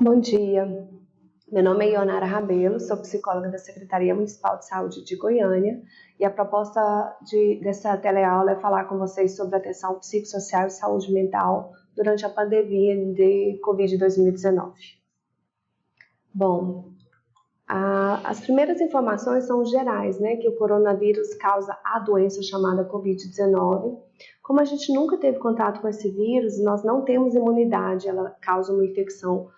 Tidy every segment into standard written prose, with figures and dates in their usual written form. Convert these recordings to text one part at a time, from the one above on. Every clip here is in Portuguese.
Bom dia, meu nome é Ionara Rabelo, sou psicóloga da Secretaria Municipal de Saúde de Goiânia e a proposta dessa teleaula é falar com vocês sobre atenção psicossocial e saúde mental durante a pandemia de Covid-2019. Bom, as primeiras informações são gerais, né, que o coronavírus causa a doença chamada Covid-19. Como a gente nunca teve contato com esse vírus, nós não temos imunidade, ela causa uma infecção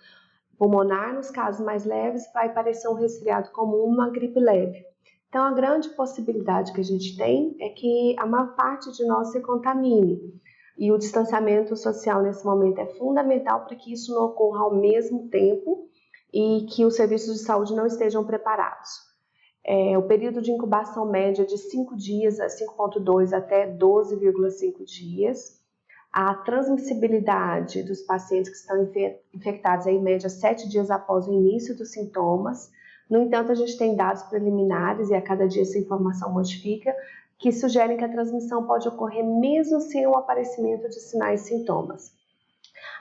pulmonar. Nos casos mais leves, vai parecer um resfriado comum, uma gripe leve. Então, a grande possibilidade que a gente tem é que a maior parte de nós se contamine. E o distanciamento social nesse momento é fundamental para que isso não ocorra ao mesmo tempo e que os serviços de saúde não estejam preparados. O período de incubação média é de 5 dias, 5,2 até 12,5 dias. A transmissibilidade dos pacientes que estão infectados é em média 7 dias após o início dos sintomas. No entanto, a gente tem dados preliminares, e a cada dia essa informação modifica, que sugerem que a transmissão pode ocorrer mesmo sem o aparecimento de sinais e sintomas.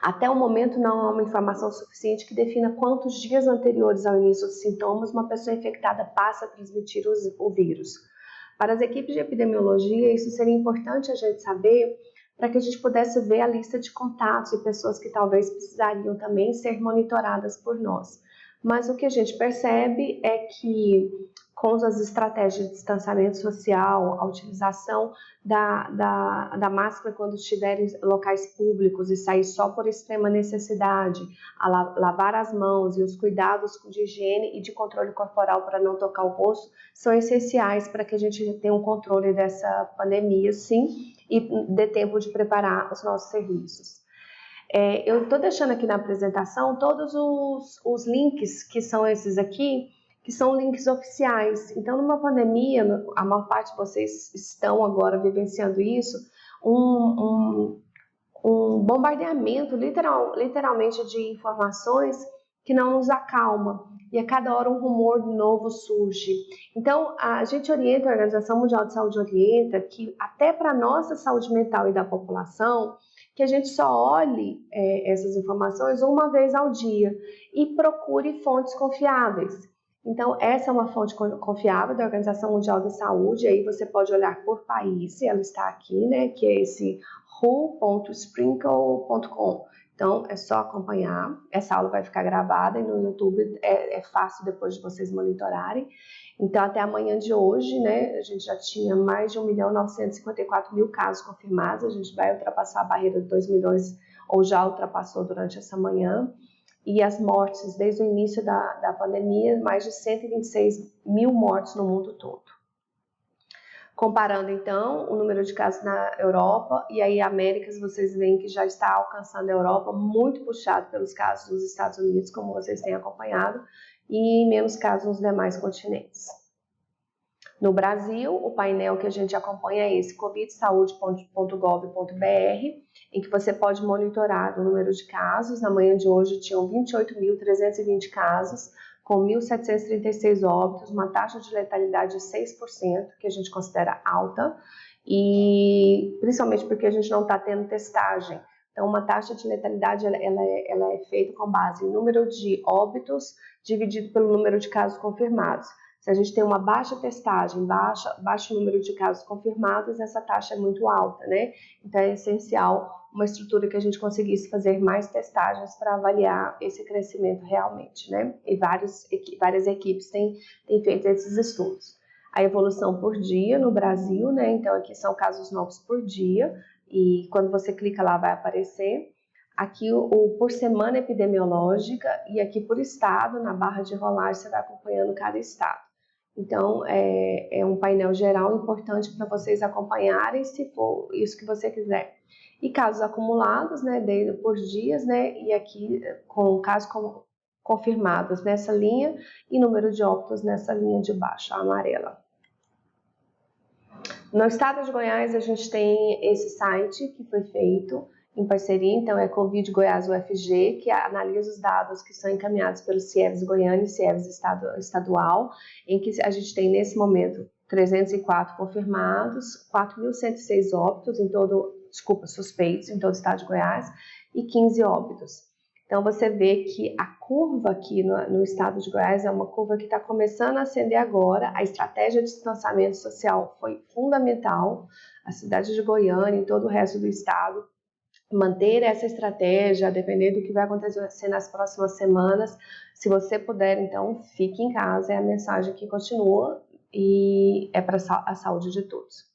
Até o momento não há uma informação suficiente que defina quantos dias anteriores ao início dos sintomas uma pessoa infectada passa a transmitir o vírus. Para as equipes de epidemiologia, isso seria importante a gente saber, para que a gente pudesse ver a lista de contatos e pessoas que talvez precisariam também ser monitoradas por nós. Mas o que a gente percebe é que, com as estratégias de distanciamento social, a utilização da máscara quando estiver em locais públicos e sair só por extrema necessidade, a lavar as mãos e os cuidados de higiene e de controle corporal para não tocar o rosto, são essenciais para que a gente tenha um controle dessa pandemia, sim, e dê tempo de preparar os nossos serviços. Eu estou deixando aqui na apresentação todos os links que são esses aqui, que são links oficiais. Então, numa pandemia, a maior parte de vocês estão agora vivenciando isso, um bombardeamento, literalmente, de informações que não nos acalma. E a cada hora um rumor novo surge. Então, a gente orienta, a Organização Mundial de Saúde orienta que até para a nossa saúde mental e da população, que a gente só olhe essas informações uma vez ao dia e procure fontes confiáveis. Então, essa é uma fonte confiável da Organização Mundial da Saúde, aí você pode olhar por país, e ela está aqui, né, que é esse who.sprinkle.com. Então, é só acompanhar, essa aula vai ficar gravada e no YouTube é fácil depois de vocês monitorarem. Então, até amanhã de hoje, né, a gente já tinha mais de 1.954.000 casos confirmados, a gente vai ultrapassar a barreira de 2 milhões, ou já ultrapassou durante essa manhã. E as mortes, desde o início da pandemia, mais de 126 mil mortes no mundo todo. Comparando, então, o número de casos na Europa e aí Américas, vocês veem que já está alcançando a Europa, muito puxado pelos casos dos Estados Unidos, como vocês têm acompanhado, e menos casos nos demais continentes. No Brasil, o painel que a gente acompanha é esse, covidsaude.gov.br, em que você pode monitorar o número de casos. Na manhã de hoje tinham 28.320 casos, com 1.736 óbitos, uma taxa de letalidade de 6%, que a gente considera alta, e principalmente porque a gente não está tendo testagem. Então, uma taxa de letalidade ela é feita com base em número de óbitos dividido pelo número de casos confirmados. Se a gente tem uma baixa testagem, baixo número de casos confirmados, essa taxa é muito alta, né? Então, é essencial uma estrutura que a gente conseguisse fazer mais testagens para avaliar esse crescimento realmente, né? E várias equipes têm feito esses estudos. A evolução por dia no Brasil, né? Então, aqui são casos novos por dia, e quando você clica lá vai aparecer. Aqui o por semana epidemiológica, e aqui por estado, na barra de rolagem, você vai acompanhando cada estado. Então, é um painel geral importante para vocês acompanharem, se for isso que você quiser. E casos acumulados, né, por dias, né, e aqui com casos confirmados nessa linha e número de óbitos nessa linha de baixo, a amarela. No estado de Goiás, a gente tem esse site que foi feito em parceria, então é Covid Goiás UFG, que analisa os dados que são encaminhados pelo CIEVS Goiânia e CIEVS estadual, em que a gente tem nesse momento 304 confirmados, 4.106 óbitos suspeitos em todo o estado de Goiás e 15 óbitos. Então, você vê que a curva aqui no estado de Goiás é uma curva que está começando a ascender agora. A estratégia de distanciamento social foi fundamental. A cidade de Goiânia e todo o resto do estado manter essa estratégia, a depender do que vai acontecer nas próximas semanas. Se você puder, então, fique em casa, é a mensagem que continua e é para a saúde de todos.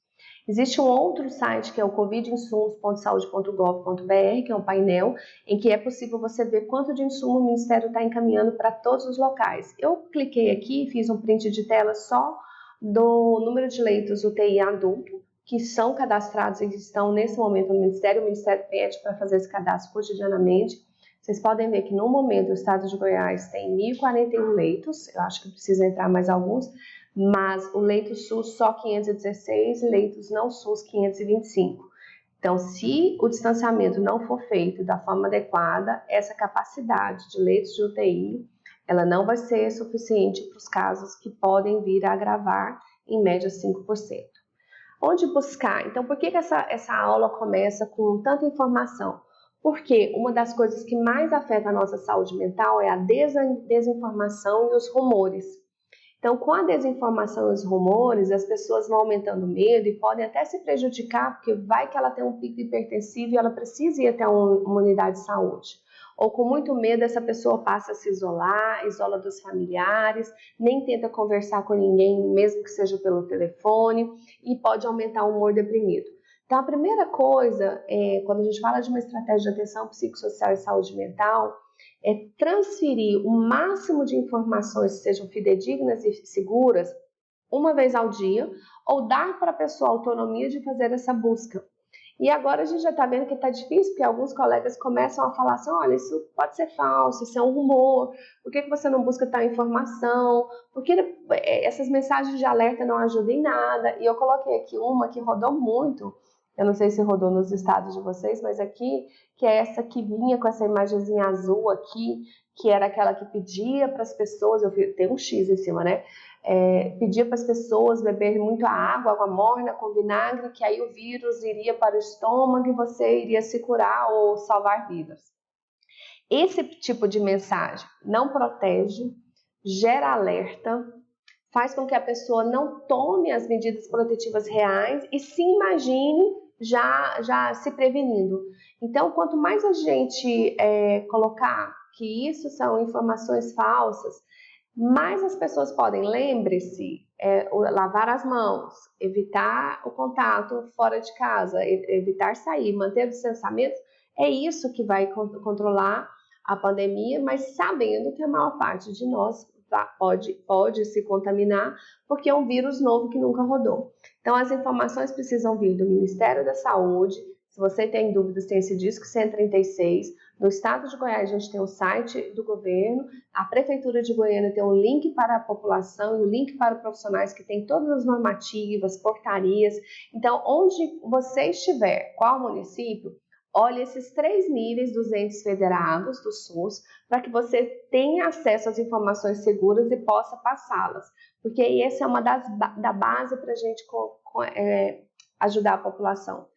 Existe um outro site que é o covidinsumos.saude.gov.br, que é um painel em que é possível você ver quanto de insumo o Ministério está encaminhando para todos os locais. Eu cliquei aqui e fiz um print de tela só do número de leitos UTI adulto, que são cadastrados e estão nesse momento no Ministério. O Ministério pede para fazer esse cadastro cotidianamente. Vocês podem ver que no momento o estado de Goiás tem 1.041 leitos, eu acho que precisa entrar mais alguns, mas o leito SUS só 516, leitos não SUS 525. Então, se o distanciamento não for feito da forma adequada, essa capacidade de leitos de UTI, ela não vai ser suficiente para os casos que podem vir a agravar, em média 5%. Onde buscar? Então, por que essa aula começa com tanta informação? Porque uma das coisas que mais afeta a nossa saúde mental é a desinformação e os rumores. Então, com a desinformação e os rumores, as pessoas vão aumentando o medo e podem até se prejudicar, porque vai que ela tem um pico hipertensivo e ela precisa ir até uma unidade de saúde. Ou com muito medo, essa pessoa passa a se isolar, isola dos familiares, nem tenta conversar com ninguém, mesmo que seja pelo telefone, e pode aumentar o humor deprimido. Então, a primeira coisa, quando a gente fala de uma estratégia de atenção psicossocial e saúde mental, é transferir o máximo de informações que sejam fidedignas e seguras uma vez ao dia, ou dar para a pessoa a autonomia de fazer essa busca. E agora a gente já está vendo que está difícil, porque alguns colegas começam a falar assim, olha, isso pode ser falso, isso é um rumor, por que você não busca tal informação? Porque essas mensagens de alerta não ajudam em nada. E eu coloquei aqui uma que rodou muito, eu não sei se rodou nos estados de vocês, mas aqui, que é essa que vinha com essa imagenzinha azul aqui, que era aquela que pedia para as pessoas, tem um X em cima, né? Pedia para as pessoas beberem muita água morna com vinagre, que aí o vírus iria para o estômago e você iria se curar ou salvar vidas. Esse tipo de mensagem não protege, gera alerta, faz com que a pessoa não tome as medidas protetivas reais e se imagine já se prevenindo. Então, quanto mais a gente colocar que isso são informações falsas, mais as pessoas podem, lembre-se, lavar as mãos, evitar o contato fora de casa, evitar sair, manter o distanciamento, é isso que vai controlar a pandemia, mas sabendo que a maior parte de nós pode se contaminar, porque é um vírus novo que nunca rodou. Então, as informações precisam vir do Ministério da Saúde. Se você tem dúvidas, tem esse disco 136. No estado de Goiás, a gente tem o site do governo, a Prefeitura de Goiânia tem um link para a população e o link para profissionais que tem todas as normativas, portarias. Então, onde você estiver, qual município, olhe esses 3 níveis dos entes federados do SUS para que você tenha acesso às informações seguras e possa passá-las. Porque essa é uma da base para a gente ajudar a população.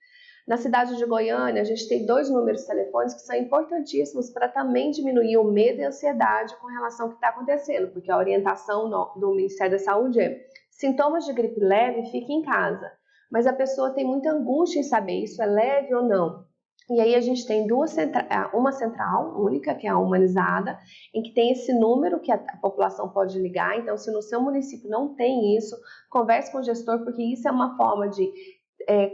Na cidade de Goiânia, a gente tem 2 números telefônicos que são importantíssimos para também diminuir o medo e a ansiedade com relação ao que está acontecendo, porque a orientação do Ministério da Saúde é: sintomas de gripe leve, fique em casa. Mas a pessoa tem muita angústia em saber isso é leve ou não. E aí a gente tem uma central única, que é a humanizada, em que tem esse número que a população pode ligar. Então, se no seu município não tem isso, converse com o gestor, porque isso é uma forma de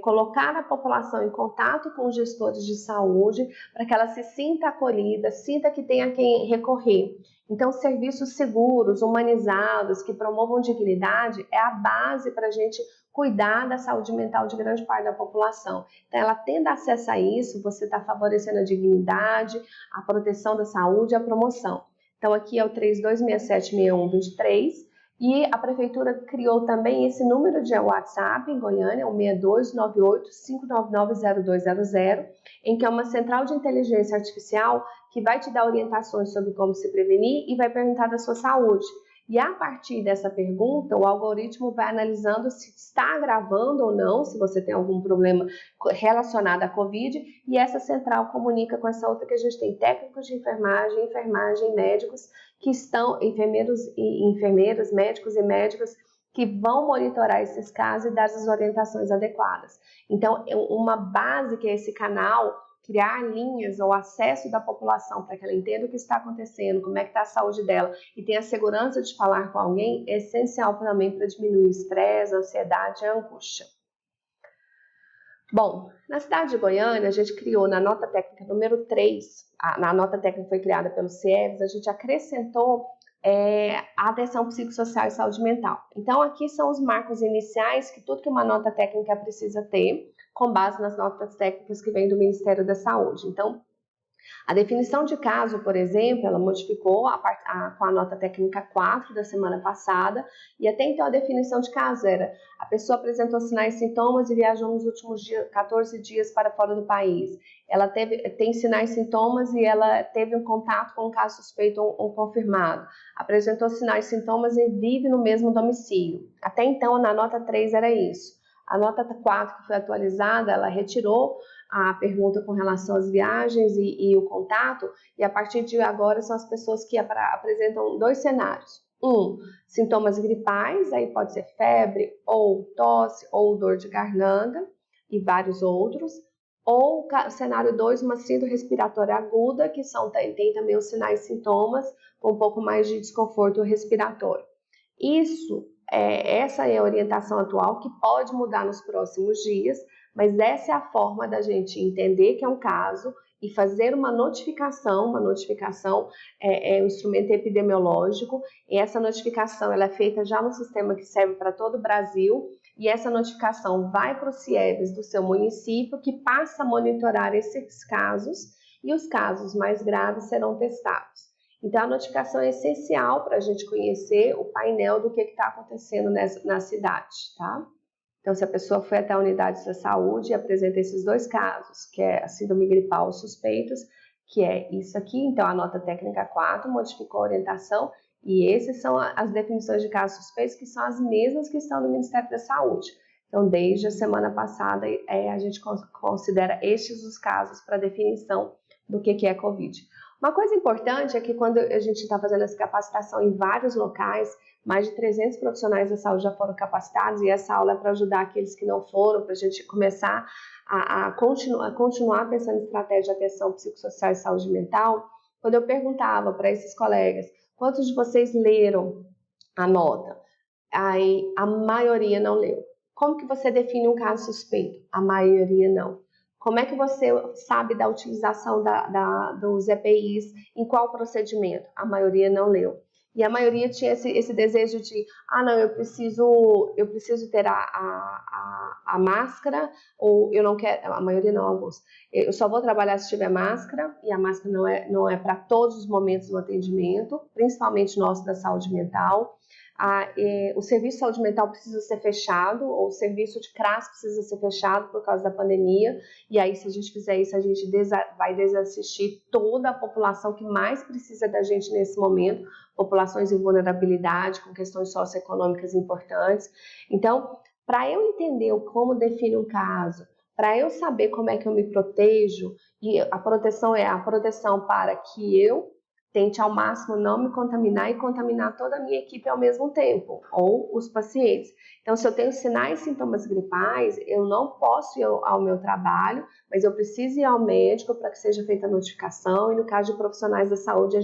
colocar a população em contato com os gestores de saúde, para que ela se sinta acolhida, sinta que tem a quem recorrer. Então, serviços seguros, humanizados, que promovam dignidade, é a base para a gente cuidar da saúde mental de grande parte da população. Então, ela tendo acesso a isso, você está favorecendo a dignidade, a proteção da saúde e a promoção. Então, aqui é o 32676123, e a Prefeitura criou também esse número de WhatsApp em Goiânia, o 6298-599-0200, em que é uma central de inteligência artificial que vai te dar orientações sobre como se prevenir e vai perguntar da sua saúde. E a partir dessa pergunta, o algoritmo vai analisando se está agravando ou não, se você tem algum problema relacionado à Covid, e essa central comunica com essa outra que a gente tem técnicos de enfermagem, médicos, que estão, enfermeiros e enfermeiras, médicos e médicas, que vão monitorar esses casos e dar as orientações adequadas. Então, uma base que é esse canal, criar linhas ou acesso da população para que ela entenda o que está acontecendo, como é que está a saúde dela e tenha a segurança de falar com alguém, é essencial também para diminuir o estresse, a ansiedade e a angústia. Bom, na cidade de Goiânia, a gente criou na nota técnica número 3, a nota técnica foi criada pelo CIEVES, a gente acrescentou a atenção psicossocial e saúde mental. Então, aqui são os marcos iniciais que tudo que uma nota técnica precisa ter, com base nas notas técnicas que vêm do Ministério da Saúde. Então, a definição de caso, por exemplo, ela modificou com a nota técnica 4 da semana passada, e até então a definição de caso era: a pessoa apresentou sinais e sintomas e viajou nos últimos 14 dias para fora do país. Ela tem sinais e sintomas e ela teve um contato com um caso suspeito ou confirmado. Apresentou sinais e sintomas e vive no mesmo domicílio. Até então, na nota 3 era isso. A nota 4, que foi atualizada, ela retirou a pergunta com relação às viagens e o contato, e a partir de agora são as pessoas que apresentam 2 cenários. Sintomas gripais, aí pode ser febre, ou tosse, ou dor de garganta, e vários outros. Ou cenário 2, uma síndrome respiratória aguda, que tem também os sinais e sintomas, com um pouco mais de desconforto respiratório. Essa é a orientação atual, que pode mudar nos próximos dias, mas essa é a forma da gente entender que é um caso e fazer uma notificação. Uma notificação é um instrumento epidemiológico, e essa notificação ela é feita já no sistema que serve para todo o Brasil, e essa notificação vai para o CIEVES do seu município, que passa a monitorar esses casos, e os casos mais graves serão testados. Então, a notificação é essencial para a gente conhecer o painel do que está acontecendo na cidade, tá? Então, se a pessoa foi até a unidade da saúde e apresenta esses 2 casos, que é a síndrome gripal suspeitos, que é isso aqui, então a nota técnica 4 modificou a orientação, e essas são as definições de casos suspeitos, que são as mesmas que estão no Ministério da Saúde. Então, desde a semana passada, a gente considera estes os casos para definição do que é Covid. Uma coisa importante é que quando a gente está fazendo essa capacitação em vários locais, mais de 300 profissionais da saúde já foram capacitados, e essa aula é para ajudar aqueles que não foram, para a gente começar a continuar pensando em estratégia de atenção psicossocial e saúde mental. Quando eu perguntava para esses colegas: quantos de vocês leram a nota? Aí a maioria não leu. Como que você define um caso suspeito? A maioria não. Como é que você sabe da utilização dos EPIs, em qual procedimento? A maioria não leu. E a maioria tinha esse desejo de: não, eu preciso ter a máscara, ou eu não quero. A maioria não, alguns. Eu só vou trabalhar se tiver máscara, e a máscara não é para todos os momentos do atendimento, principalmente nosso da saúde mental. O serviço de saúde mental precisa ser fechado, ou o serviço de CRAS precisa ser fechado por causa da pandemia, e aí, se a gente fizer isso, a gente vai desassistir toda a população que mais precisa da gente nesse momento, populações em vulnerabilidade, com questões socioeconômicas importantes. Então, para eu entender como define um caso, para eu saber como é que eu me protejo, e a proteção é a proteção para que eu tente ao máximo não me contaminar e contaminar toda a minha equipe ao mesmo tempo, ou os pacientes. Então, se eu tenho sinais e sintomas gripais, eu não posso ir ao meu trabalho, mas eu preciso ir ao médico para que seja feita a notificação, e no caso de profissionais da saúde,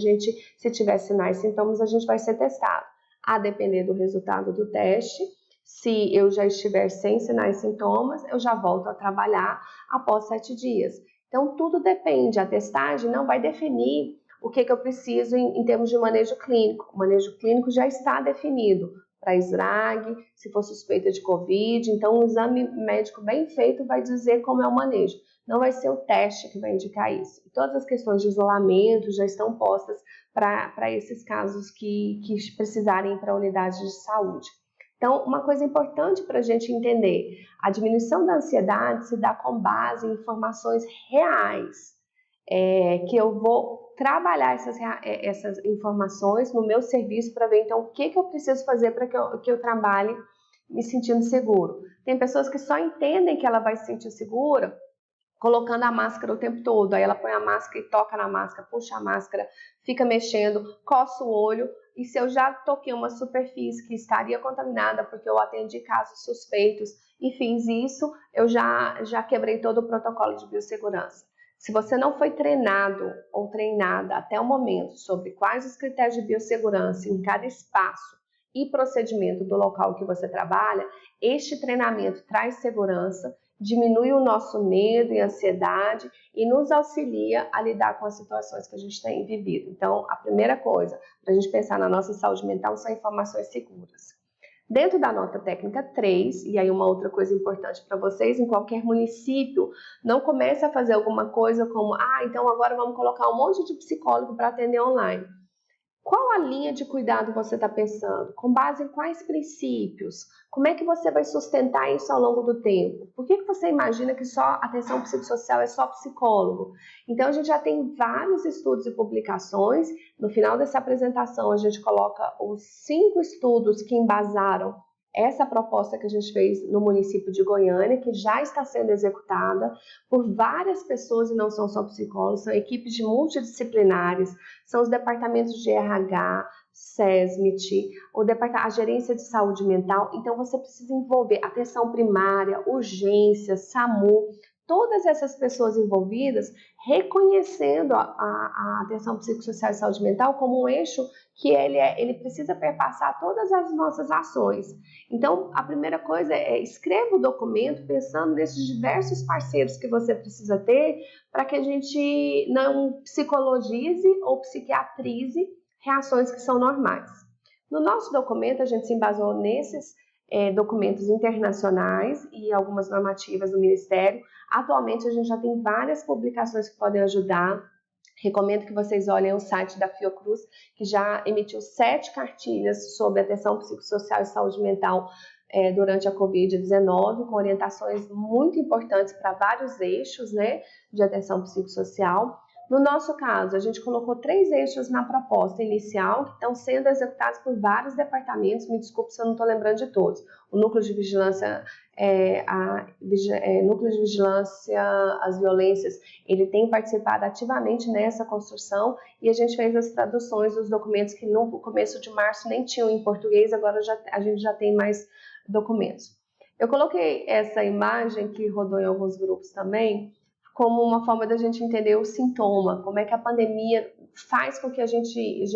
se tiver sinais e sintomas, a gente vai ser testado. A depender do resultado do teste, se eu já estiver sem sinais e sintomas, eu já volto a trabalhar após 7 dias. Então, tudo depende. A testagem não vai definir o que eu preciso em termos de manejo clínico. O manejo clínico já está definido para SRAG, se for suspeita de Covid. Então, um exame médico bem feito vai dizer como é o manejo. Não vai ser o teste que vai indicar isso. E todas as questões de isolamento já estão postas para esses casos que precisarem ir para a unidade de saúde. Então, uma coisa importante para a gente entender: a diminuição da ansiedade se dá com base em informações reais, que eu vou trabalhar essas informações no meu serviço para ver, então, o que eu preciso fazer para que eu trabalhe me sentindo seguro. Tem pessoas que só entendem que ela vai se sentir segura colocando a máscara o tempo todo. Aí ela põe a máscara e toca na máscara, puxa a máscara, fica mexendo, coça o olho. E se eu já toquei uma superfície que estaria contaminada porque eu atendi casos suspeitos e fiz isso, eu já quebrei todo o protocolo de biossegurança. Se você não foi treinado ou treinada até o momento sobre quais os critérios de biossegurança em cada espaço e procedimento do local que você trabalha, este treinamento traz segurança, diminui o nosso medo e ansiedade e nos auxilia a lidar com as situações que a gente tem vivido. Então, a primeira coisa para a gente pensar na nossa saúde mental são informações seguras. Dentro da nota técnica 3, e aí uma outra coisa importante para vocês, em qualquer município, não comece a fazer alguma coisa como, então agora vamos colocar um monte de psicólogo para atender online. Qual a linha de cuidado você está pensando? Com base em quais princípios? Como é que você vai sustentar isso ao longo do tempo? Por que você imagina que só atenção psicossocial é só psicólogo? Então, a gente já tem vários estudos e publicações. No final dessa apresentação, a gente coloca os 5 estudos que embasaram essa proposta que a gente fez no município de Goiânia, que já está sendo executada por várias pessoas e não são só psicólogos, são equipes de multidisciplinares, são os departamentos de RH, SESMIT, a gerência de saúde mental. Então você precisa envolver atenção primária, urgência, SAMU, todas essas pessoas envolvidas, reconhecendo a atenção psicossocial e saúde mental como um eixo que ele precisa perpassar todas as nossas ações. Então, a primeira coisa é escreva o documento pensando nesses diversos parceiros que você precisa ter para que a gente não psicologize ou psiquiatrize reações que são normais. No nosso documento, a gente se embasou nesses documentos internacionais e algumas normativas do Ministério. Atualmente, a gente já tem várias publicações que podem ajudar. Recomendo que vocês olhem o site da Fiocruz, que já emitiu 7 cartilhas sobre atenção psicossocial e saúde mental durante a Covid-19, com orientações muito importantes para vários eixos, né, de atenção psicossocial. No nosso caso, a gente colocou 3 eixos na proposta inicial, que estão sendo executados por vários departamentos, me desculpe se eu não estou lembrando de todos. O Núcleo de Vigilância, Núcleo de Vigilância às Violências, ele tem participado ativamente nessa construção e a gente fez as traduções dos documentos que no começo de março nem tinham em português, agora a gente já tem mais documentos. Eu coloquei essa imagem que rodou em alguns grupos também, como uma forma da gente entender o sintoma, como é que a pandemia faz com que a gente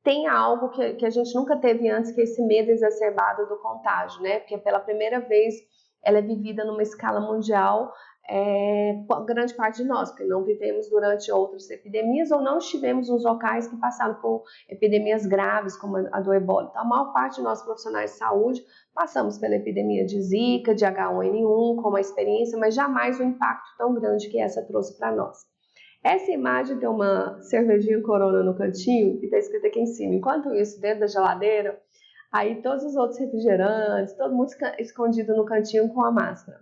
tenha algo que a gente nunca teve antes, que é esse medo exacerbado do contágio, né? Porque pela primeira vez ela é vivida numa escala mundial, grande parte de nós, porque não vivemos durante outras epidemias ou não estivemos nos locais que passaram por epidemias graves, como a do ebola. Então, a maior parte de nós profissionais de saúde passamos pela epidemia de Zika, de H1N1, com uma experiência, mas jamais o impacto tão grande que essa trouxe para nós. Essa imagem tem uma cervejinha Corona no cantinho e está escrito aqui em cima. Enquanto isso, dentro da geladeira, aí todos os outros refrigerantes, todo mundo escondido no cantinho com a máscara.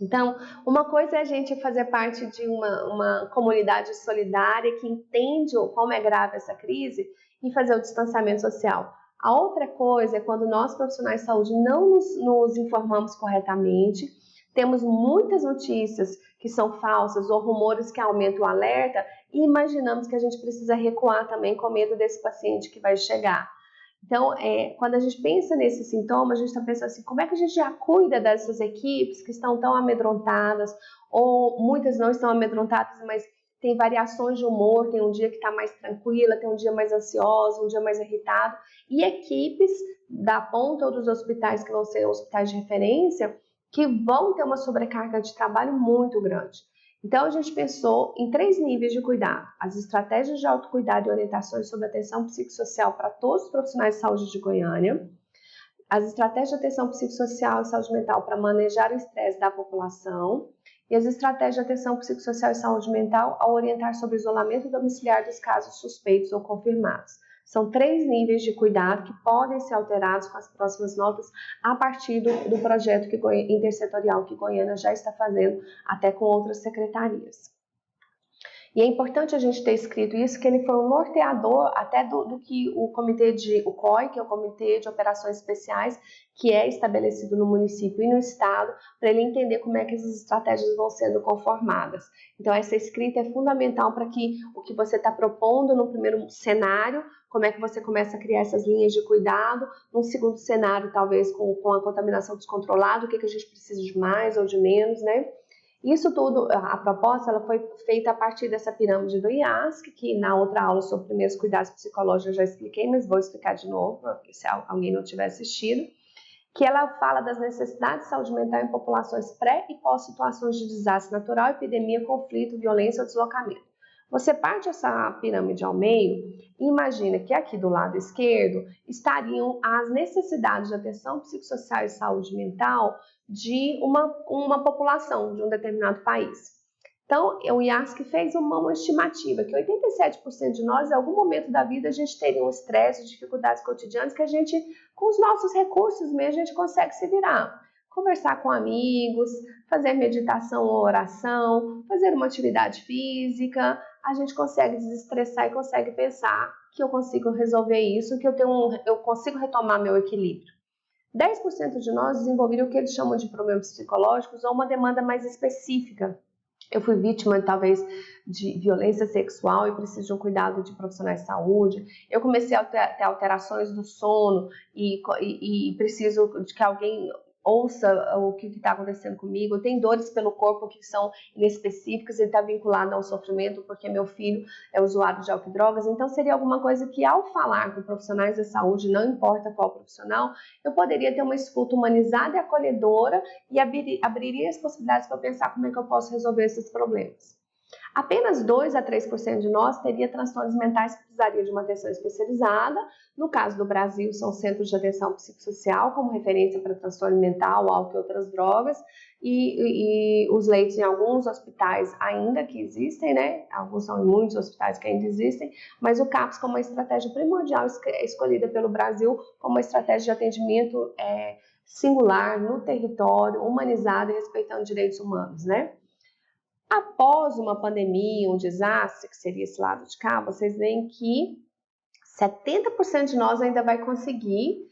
Então, uma coisa é a gente fazer parte de uma comunidade solidária que entende como é grave essa crise e fazer o distanciamento social. A outra coisa é quando nós, profissionais de saúde, não nos informamos corretamente, temos muitas notícias que são falsas ou rumores que aumentam o alerta e imaginamos que a gente precisa recuar também com medo desse paciente que vai chegar. Então, quando a gente pensa nesse sintoma, a gente está pensando assim, como é que a gente já cuida dessas equipes que estão tão amedrontadas, ou muitas não estão amedrontadas, mas tem variações de humor, tem um dia que está mais tranquila, tem um dia mais ansiosa, um dia mais irritado, e equipes da ponta ou dos hospitais que vão ser hospitais de referência, que vão ter uma sobrecarga de trabalho muito grande. Então, a gente pensou em 3 níveis de cuidado: as estratégias de autocuidado e orientações sobre atenção psicossocial para todos os profissionais de saúde de Goiânia, as estratégias de atenção psicossocial e saúde mental para manejar o estresse da população e as estratégias de atenção psicossocial e saúde mental ao orientar sobre o isolamento domiciliar dos casos suspeitos ou confirmados. São 3 níveis de cuidado que podem ser alterados com as próximas notas a partir do projeto intersetorial que Goiânia já está fazendo, até com outras secretarias. E é importante a gente ter escrito isso, que ele foi um norteador até do que o o COI, que é o Comitê de Operações Especiais, que é estabelecido no município e no estado, para ele entender como é que essas estratégias vão sendo conformadas. Então, essa escrita é fundamental para que o que você está propondo no primeiro cenário, como é que você começa a criar essas linhas de cuidado, num segundo cenário, talvez com a contaminação descontrolada, o que a gente precisa de mais ou de menos, né? Isso tudo, a proposta, ela foi feita a partir dessa pirâmide do IASC, que na outra aula sobre primeiros cuidados psicológicos eu já expliquei, mas vou explicar de novo, se alguém não tiver assistido, que ela fala das necessidades de saúde mental em populações pré e pós situações de desastre natural, epidemia, conflito, violência ou deslocamento. Você parte essa pirâmide ao meio e imagina que aqui do lado esquerdo estariam as necessidades de atenção psicossocial e saúde mental de uma população de um determinado país. Então, o IASC fez uma estimativa que 87% de nós, em algum momento da vida, a gente teria um estresse, dificuldades cotidianas que a gente, com os nossos recursos mesmo, a gente consegue se virar. Conversar com amigos, fazer meditação ou oração, fazer uma atividade física, a gente consegue desestressar e consegue pensar que eu consigo resolver isso, que eu consigo retomar meu equilíbrio. 10% de nós desenvolveram o que eles chamam de problemas psicológicos ou uma demanda mais específica. Eu fui vítima, talvez, de violência sexual e preciso de um cuidado de profissionais de saúde. Eu comecei a ter alterações do sono e preciso de que alguém ouça o que está acontecendo comigo. Tem dores pelo corpo que são inespecíficas e está vinculado ao sofrimento porque meu filho é usuário de álcool e drogas. Então, seria alguma coisa que, ao falar com profissionais da saúde, não importa qual profissional, eu poderia ter uma escuta humanizada e acolhedora e abriria as possibilidades para pensar como é que eu posso resolver esses problemas. Apenas 2 a 3% de nós teria transtornos mentais que precisaria de uma atenção especializada. No caso do Brasil, são centros de atenção psicossocial como referência para transtorno mental, álcool e outras drogas, e os leitos em alguns hospitais ainda que existem, né? Alguns são em muitos hospitais que ainda existem, mas o CAPS como uma estratégia primordial escolhida pelo Brasil como uma estratégia de atendimento singular, no território, humanizado e respeitando direitos humanos, né? Após uma pandemia, um desastre, que seria esse lado de cá, vocês veem que 70% de nós ainda vai conseguir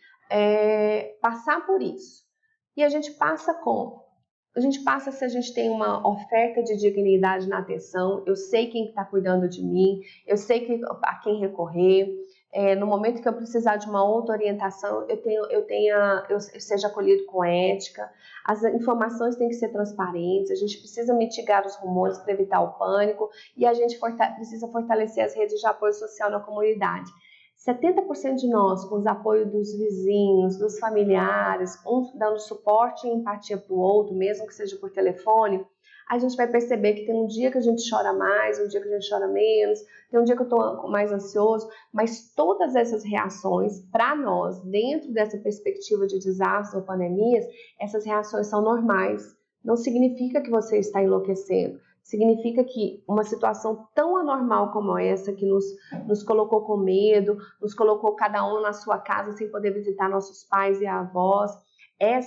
passar por isso. E a gente passa como? A gente passa se a gente tem uma oferta de dignidade na atenção, eu sei quem está cuidando de mim, eu sei a quem recorrer, no momento que eu precisar de uma outra orientação, eu seja acolhido com ética, as informações têm que ser transparentes, a gente precisa mitigar os rumores para evitar o pânico e a gente precisa fortalecer as redes de apoio social na comunidade. 70% de nós, com os apoios dos vizinhos, dos familiares, um dando suporte e empatia para o outro, mesmo que seja por telefone, a gente vai perceber que tem um dia que a gente chora mais, um dia que a gente chora menos, tem um dia que eu estou mais ansioso, mas todas essas reações, para nós, dentro dessa perspectiva de desastres ou pandemias, essas reações são normais. Não significa que você está enlouquecendo. Significa que uma situação tão anormal como essa, que nos colocou com medo, nos colocou cada um na sua casa sem poder visitar nossos pais e avós,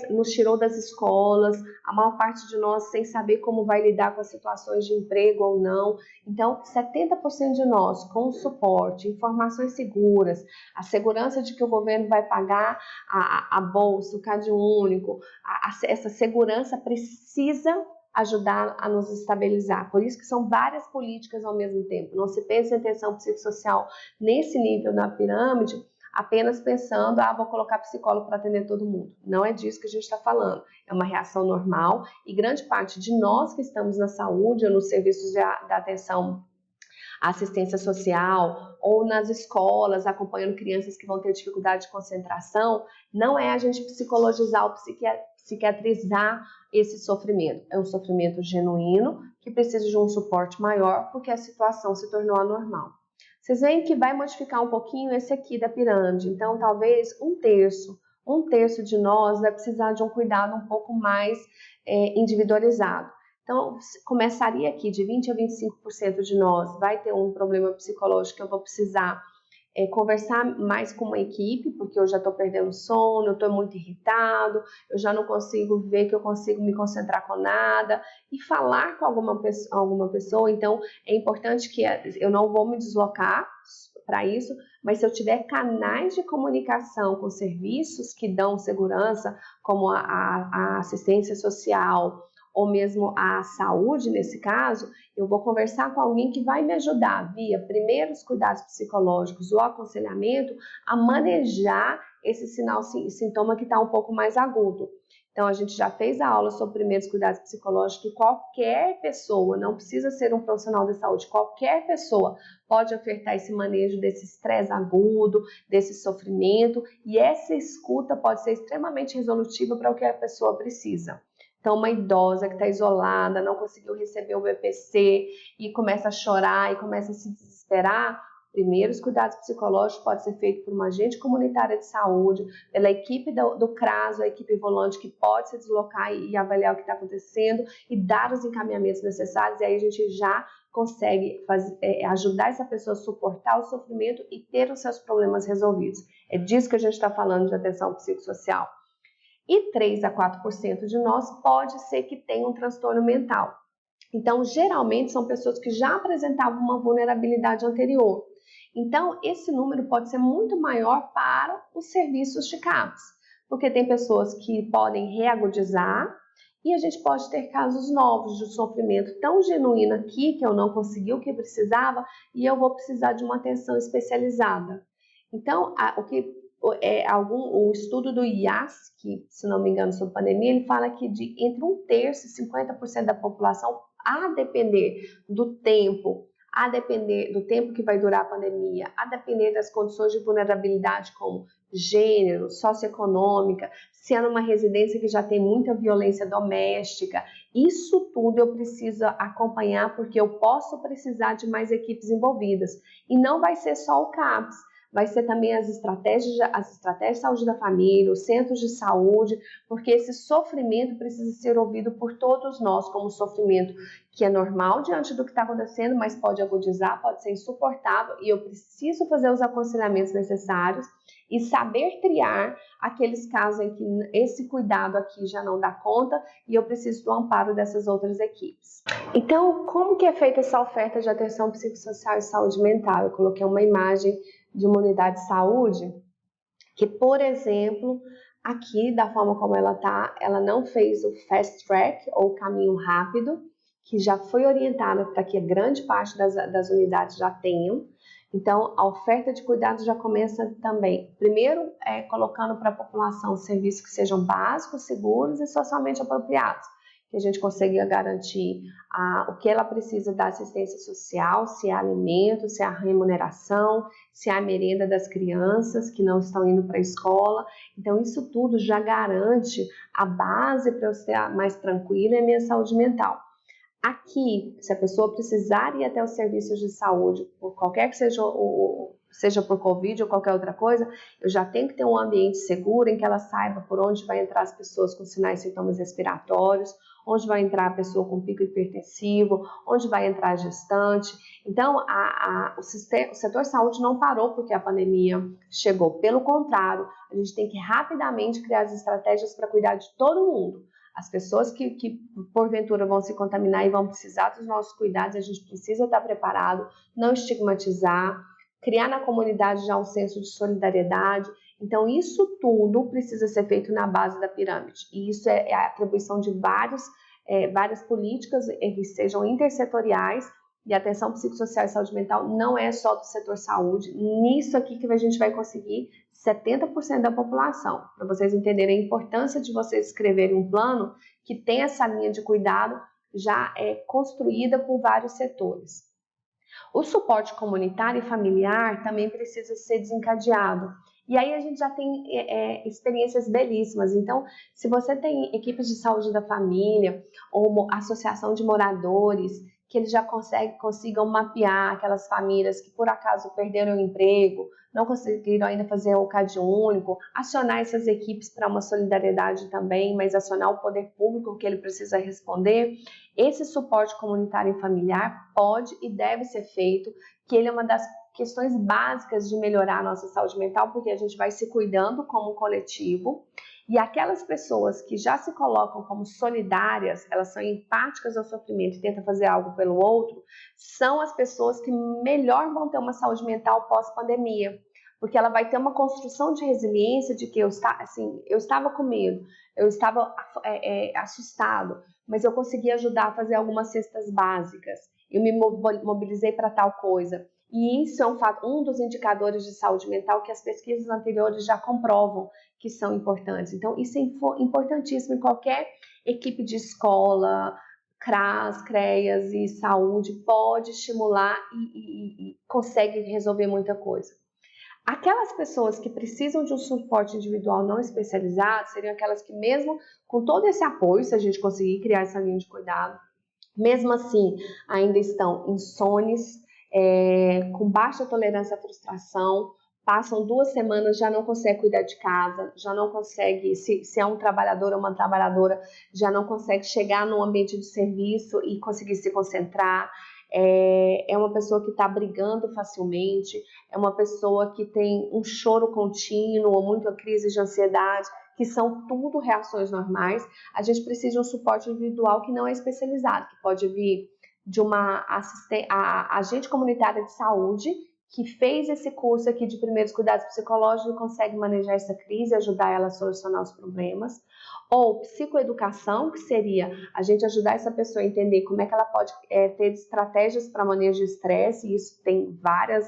nos tirou das escolas, a maior parte de nós sem saber como vai lidar com as situações de emprego ou não. Então, 70% de nós com suporte, informações seguras, a segurança de que o governo vai pagar a bolsa, o CadÚnico, essa segurança precisa ajudar a nos estabilizar. Por isso que são várias políticas ao mesmo tempo. Não se pensa em atenção psicossocial nesse nível da pirâmide, apenas pensando, vou colocar psicólogo para atender todo mundo. Não é disso que a gente está falando. É uma reação normal e grande parte de nós que estamos na saúde ou nos serviços da atenção à assistência social ou nas escolas, acompanhando crianças que vão ter dificuldade de concentração, não é a gente psicologizar ou psiquiatrizar esse sofrimento. É um sofrimento genuíno que precisa de um suporte maior porque a situação se tornou anormal. Vocês veem que vai modificar um pouquinho esse aqui da pirâmide. Então, talvez um terço de nós vai precisar de um cuidado um pouco mais individualizado. Então, começaria aqui de 20 a 25% de nós vai ter um problema psicológico que eu vou precisar conversar mais com uma equipe, porque eu já estou perdendo sono, eu estou muito irritado, eu já não consigo ver que eu consigo me concentrar com nada, e falar com alguma pessoa. Então, é importante que eu não vou me deslocar para isso, mas se eu tiver canais de comunicação com serviços que dão segurança, como a assistência social, ou mesmo a saúde, nesse caso, eu vou conversar com alguém que vai me ajudar via primeiros cuidados psicológicos ou aconselhamento a manejar esse sintoma que está um pouco mais agudo. Então, a gente já fez a aula sobre primeiros cuidados psicológicos, que qualquer pessoa, não precisa ser um profissional de saúde, qualquer pessoa pode ofertar esse manejo desse estresse agudo, desse sofrimento, e essa escuta pode ser extremamente resolutiva para o que a pessoa precisa. Então, uma idosa que está isolada, não conseguiu receber o BPC e começa a chorar e começa a se desesperar, primeiros cuidados psicológicos pode ser feito por uma agente comunitária de saúde, pela equipe do CRASO, a equipe volante que pode se deslocar e avaliar o que está acontecendo e dar os encaminhamentos necessários, e aí a gente já consegue ajudar essa pessoa a suportar o sofrimento e ter os seus problemas resolvidos. É disso que a gente está falando de atenção psicossocial. E 3 a 4% de nós pode ser que tenha um transtorno mental. Então, geralmente, são pessoas que já apresentavam uma vulnerabilidade anterior. Então, esse número pode ser muito maior para os serviços de CAPS, porque tem pessoas que podem reagudizar e a gente pode ter casos novos de sofrimento tão genuíno aqui que eu não consegui o que precisava e eu vou precisar de uma atenção especializada. Então, o estudo do IAS, que, se não me engano, sobre pandemia, ele fala que de entre 1/3 e 50% da população, a depender do tempo que vai durar a pandemia, a depender das condições de vulnerabilidade, como gênero, socioeconômica, se é numa residência que já tem muita violência doméstica, isso tudo eu preciso acompanhar, porque eu posso precisar de mais equipes envolvidas. E não vai ser só o CAPS, vai ser também as estratégias de saúde da família, os centros de saúde, porque esse sofrimento precisa ser ouvido por todos nós como sofrimento que é normal diante do que está acontecendo, mas pode agudizar, pode ser insuportável, e eu preciso fazer os aconselhamentos necessários e saber triar aqueles casos em que esse cuidado aqui já não dá conta e eu preciso do amparo dessas outras equipes. Então, como que é feita essa oferta de atenção psicossocial e saúde mental? Eu coloquei uma imagem de uma unidade de saúde que, por exemplo, aqui, da forma como ela está, ela não fez o fast track ou o caminho rápido, que já foi orientada para que a grande parte das unidades já tenham. Então, a oferta de cuidados já começa também, primeiro, colocando para a população serviços que sejam básicos, seguros e socialmente apropriados, que a gente consiga garantir o que ela precisa da assistência social, se é alimento, se é a remuneração, se é a merenda das crianças que não estão indo para a escola. Então, isso tudo já garante a base para eu ser mais tranquila e a minha saúde mental. Aqui, se a pessoa precisar ir até os serviços de saúde, por qualquer que seja por Covid ou qualquer outra coisa, eu já tenho que ter um ambiente seguro em que ela saiba por onde vai entrar as pessoas com sinais e sintomas respiratórios, onde vai entrar a pessoa com pico hipertensivo, onde vai entrar a gestante. Então, o setor saúde não parou porque a pandemia chegou. Pelo contrário, a gente tem que rapidamente criar as estratégias para cuidar de todo mundo. As pessoas que porventura vão se contaminar e vão precisar dos nossos cuidados, a gente precisa estar preparado, não estigmatizar, criar na comunidade já um senso de solidariedade. Então, isso tudo precisa ser feito na base da pirâmide. E isso é a atribuição de várias políticas que sejam intersetoriais, e a atenção psicossocial e saúde mental não é só do setor saúde. Nisso aqui que a gente vai conseguir 70% da população. Para vocês entenderem a importância de vocês escreverem um plano que tem essa linha de cuidado já construída por vários setores. O suporte comunitário e familiar também precisa ser desencadeado. E aí a gente já tem experiências belíssimas. Então, se você tem equipes de saúde da família ou associação de moradores, que eles já consigam mapear aquelas famílias que por acaso perderam o emprego, não conseguiram ainda fazer o CAD único, acionar essas equipes para uma solidariedade também, mas acionar o poder público que ele precisa responder. Esse suporte comunitário e familiar pode e deve ser feito, que ele é uma das questões básicas de melhorar a nossa saúde mental, porque a gente vai se cuidando como um coletivo. E aquelas pessoas que já se colocam como solidárias, elas são empáticas ao sofrimento e tentam fazer algo pelo outro, são as pessoas que melhor vão ter uma saúde mental pós-pandemia. Porque ela vai ter uma construção de resiliência de que eu estava com medo, eu estava assustado, mas eu consegui ajudar a fazer algumas cestas básicas, eu me mobilizei para tal coisa. E isso é um dos indicadores de saúde mental que as pesquisas anteriores já comprovam que são importantes. Então, isso é importantíssimo em qualquer equipe de escola, CRAS, CREAS e saúde, pode estimular e consegue resolver muita coisa. Aquelas pessoas que precisam de um suporte individual não especializado seriam aquelas que, mesmo com todo esse apoio, se a gente conseguir criar essa linha de cuidado, mesmo assim ainda estão insones, com baixa tolerância à frustração, passam 2 semanas, já não consegue cuidar de casa, já não consegue, se é um trabalhador ou uma trabalhadora, já não consegue chegar no ambiente de serviço e conseguir se concentrar. É uma pessoa que está brigando facilmente, é uma pessoa que tem um choro contínuo ou muita crise de ansiedade, que são tudo reações normais. A gente precisa de um suporte individual que não é especializado, que pode vir de uma agente comunitária de saúde que fez esse curso aqui de primeiros cuidados psicológicos e consegue manejar essa crise, ajudar ela a solucionar os problemas. Ou psicoeducação, que seria a gente ajudar essa pessoa a entender como é que ela pode ter estratégias para manejo de estresse, e isso tem várias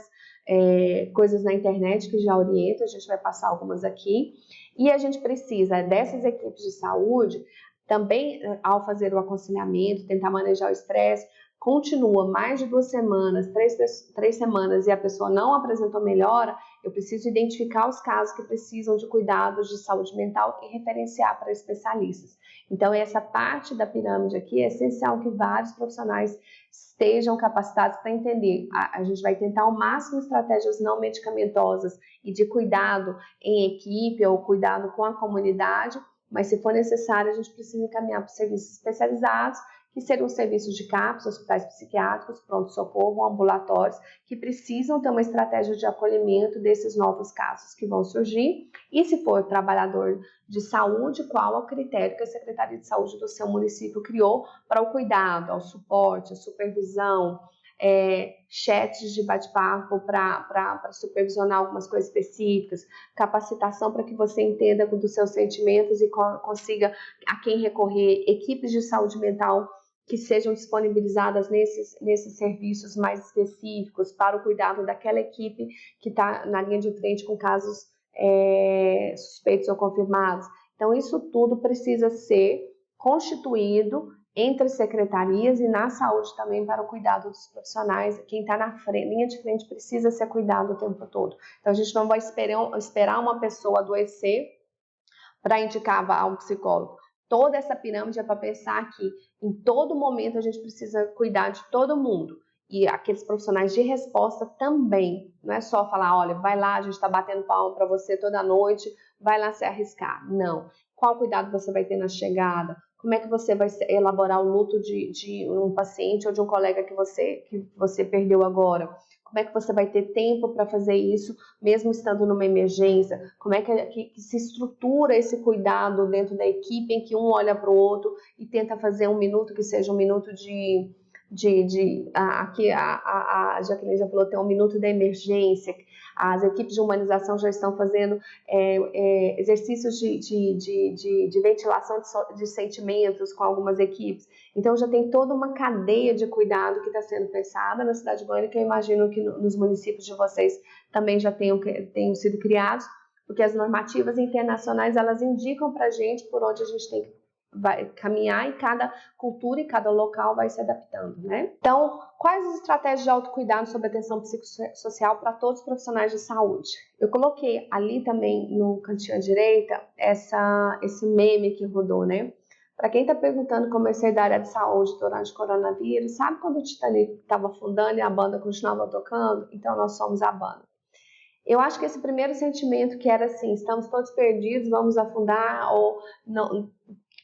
coisas na internet que já orientam, a gente vai passar algumas aqui. E a gente precisa dessas equipes de saúde, também ao fazer o aconselhamento, tentar manejar o estresse, continua mais de 2 semanas, 3 semanas e a pessoa não apresentou melhora, eu preciso identificar os casos que precisam de cuidados de saúde mental e referenciar para especialistas. Então, essa parte da pirâmide aqui é essencial que vários profissionais estejam capacitados para entender. A gente vai tentar ao máximo estratégias não medicamentosas e de cuidado em equipe ou cuidado com a comunidade, mas se for necessário, a gente precisa encaminhar para serviços especializados, que seriam serviços de CAPS, hospitais psiquiátricos, pronto-socorro, ambulatórios, que precisam ter uma estratégia de acolhimento desses novos casos que vão surgir. E se for trabalhador de saúde, qual é o critério que a Secretaria de Saúde do seu município criou para o cuidado, ao suporte, a supervisão, chats de bate-papo para supervisionar algumas coisas específicas, capacitação para que você entenda dos seus sentimentos e consiga a quem recorrer, equipes de saúde mental que sejam disponibilizadas nesses serviços mais específicos para o cuidado daquela equipe que está na linha de frente com casos suspeitos ou confirmados. Então, isso tudo precisa ser constituído entre secretarias e na saúde também para o cuidado dos profissionais. Quem está na linha de frente precisa ser cuidado o tempo todo. Então, a gente não vai esperar uma pessoa adoecer para indicar a um psicólogo. Toda essa pirâmide é para pensar que em todo momento a gente precisa cuidar de todo mundo. E aqueles profissionais de resposta também. Não é só falar, olha, vai lá, a gente está batendo palma para você toda noite, vai lá se arriscar. Não. Qual cuidado você vai ter na chegada? Como é que você vai elaborar o luto de um paciente ou de um colega que você perdeu agora? Como é que você vai ter tempo para fazer isso, mesmo estando numa emergência? Como é que se estrutura esse cuidado dentro da equipe, em que um olha para o outro e tenta fazer um minuto que seja um minuto aqui a Jaqueline já falou, tem um minuto da emergência. As equipes de humanização já estão fazendo exercícios de ventilação de sentimentos com algumas equipes. Então, já tem toda uma cadeia de cuidado que está sendo pensada na Cidade Goiânia, que eu imagino que nos municípios de vocês também já tenham sido criados, porque as normativas internacionais, elas indicam para a gente por onde a gente tem que caminhar, e cada cultura e cada local vai se adaptando, né? Então, quais as estratégias de autocuidado sobre atenção psicossocial para todos os profissionais de saúde? Eu coloquei ali também no cantinho à direita esse meme que rodou, né? Para quem está perguntando como eu saí da área de saúde durante o coronavírus, sabe quando o Titanic estava afundando e a banda continuava tocando? Então, nós somos a banda. Eu acho que esse primeiro sentimento que era assim, estamos todos perdidos, vamos afundar, ou não,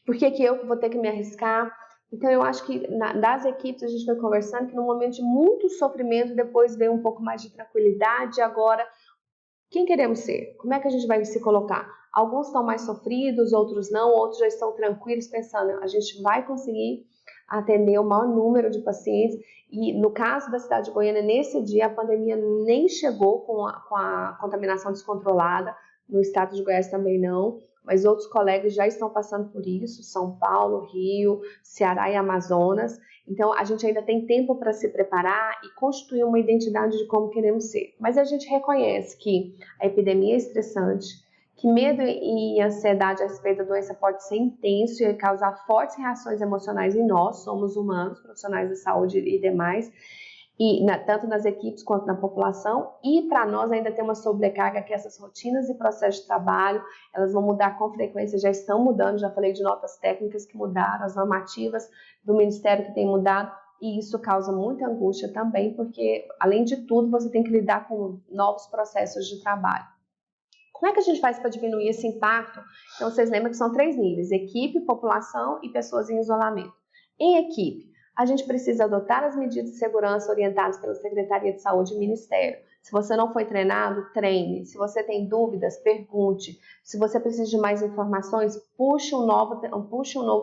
por que eu vou ter que me arriscar? Então, eu acho que das equipes a gente foi conversando que num momento de muito sofrimento, depois veio um pouco mais de tranquilidade. Agora, quem queremos ser? Como é que a gente vai se colocar? Alguns estão mais sofridos, outros não, outros já estão tranquilos, pensando, a gente vai conseguir atender o maior número de pacientes. E no caso da cidade de Goiânia, nesse dia, a pandemia nem chegou com a contaminação descontrolada, no estado de Goiás também não, mas outros colegas já estão passando por isso, São Paulo, Rio, Ceará e Amazonas. Então, a gente ainda tem tempo para se preparar e constituir uma identidade de como queremos ser. Mas a gente reconhece que a epidemia é estressante, que medo e ansiedade a respeito da doença pode ser intenso e causar fortes reações emocionais em nós, somos humanos, profissionais de saúde e demais, tanto nas equipes quanto na população, e para nós ainda tem uma sobrecarga que essas rotinas e processos de trabalho, elas vão mudar com frequência, já estão mudando, já falei de notas técnicas que mudaram, as normativas do Ministério que tem mudado, e isso causa muita angústia também, porque além de tudo você tem que lidar com novos processos de trabalho. Como é que a gente faz para diminuir esse impacto? Então vocês lembram que são 3 níveis, equipe, população e pessoas em isolamento. Em equipe, a gente precisa adotar as medidas de segurança orientadas pela Secretaria de Saúde e Ministério. Se você não foi treinado, treine. Se você tem dúvidas, pergunte. Se você precisa de mais informações, puxe um novo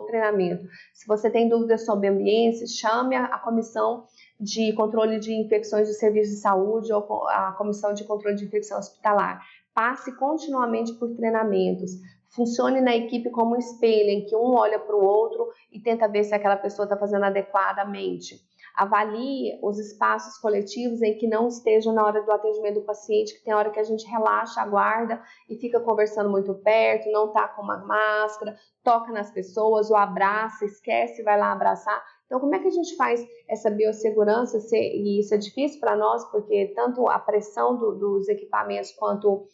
treinamento. Se você tem dúvidas sobre ambiente, chame a comissão de controle de infecções de serviços de saúde ou a comissão de controle de infecção hospitalar. Passe continuamente por treinamentos. Funcione na equipe como um espelho, em que um olha para o outro e tenta ver se aquela pessoa está fazendo adequadamente. Avalie os espaços coletivos em que não estejam na hora do atendimento do paciente, que tem hora que a gente relaxa, aguarda e fica conversando muito perto, não está com uma máscara, toca nas pessoas ou abraça, esquece, vai lá abraçar. Então, como é que a gente faz essa biossegurança? E isso é difícil para nós, porque tanto a pressão dos equipamentos quanto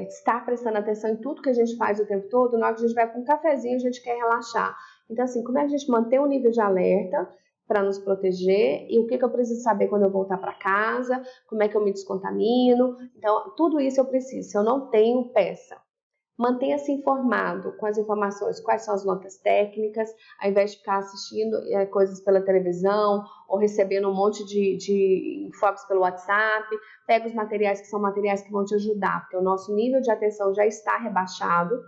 estar prestando atenção em tudo que a gente faz o tempo todo, na hora que a gente vai com um cafezinho, a gente quer relaxar. Então, assim, como é que a gente mantém um nível de alerta para nos proteger e o que eu preciso saber quando eu voltar para casa, como é que eu me descontamino. Então, tudo isso eu preciso. Se eu não tenho, peça. Mantenha-se informado com as informações, quais são as notas técnicas, ao invés de ficar assistindo coisas pela televisão ou recebendo um monte de informes pelo WhatsApp. Pega os materiais que são materiais que vão te ajudar, porque o nosso nível de atenção já está rebaixado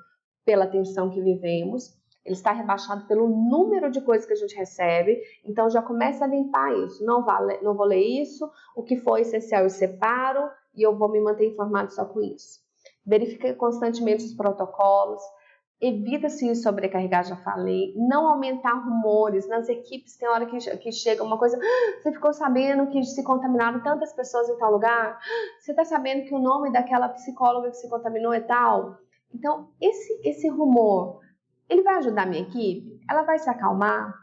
pela tensão que vivemos, ele está rebaixado pelo número de coisas que a gente recebe, então já começa a limpar isso. Não vou ler isso, o que for essencial eu separo e eu vou me manter informado só com isso. Verifique constantemente os protocolos, evita se sobrecarregar, já falei, não aumentar rumores, nas equipes tem hora que chega uma coisa, você ficou sabendo que se contaminaram tantas pessoas em tal lugar? Você está sabendo que o nome daquela psicóloga que se contaminou é tal? Então, esse rumor, ele vai ajudar a minha equipe? Ela vai se acalmar?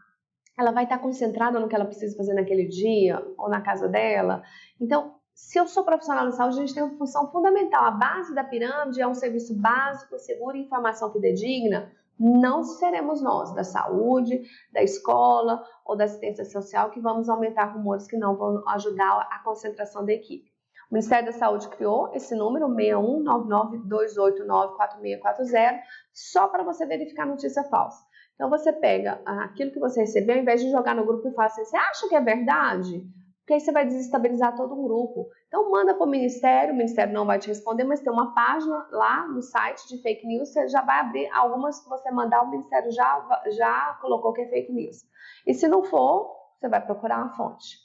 Ela vai estar concentrada no que ela precisa fazer naquele dia ou na casa dela? Então, se eu sou profissional de saúde, a gente tem uma função fundamental. A base da pirâmide é um serviço básico, seguro e informação fidedigna. Não seremos nós, da saúde, da escola ou da assistência social, que vamos aumentar rumores que não vão ajudar a concentração da equipe. O Ministério da Saúde criou esse número, 619928944640, só para você verificar notícia falsa. Então, você pega aquilo que você recebeu, ao invés de jogar no grupo e falar assim, você acha que é verdade? Porque aí você vai desestabilizar todo um grupo. Então, manda para o Ministério não vai te responder, mas tem uma página lá no site de fake news, você já vai abrir algumas que você mandar, o Ministério já colocou que é fake news. E se não for, você vai procurar uma fonte.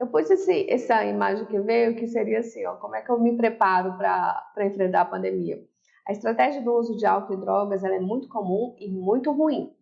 Eu pus essa imagem que veio, que seria assim, ó, como é que eu me preparo para enfrentar a pandemia. A estratégia do uso de álcool e drogas ela é muito comum e muito ruim.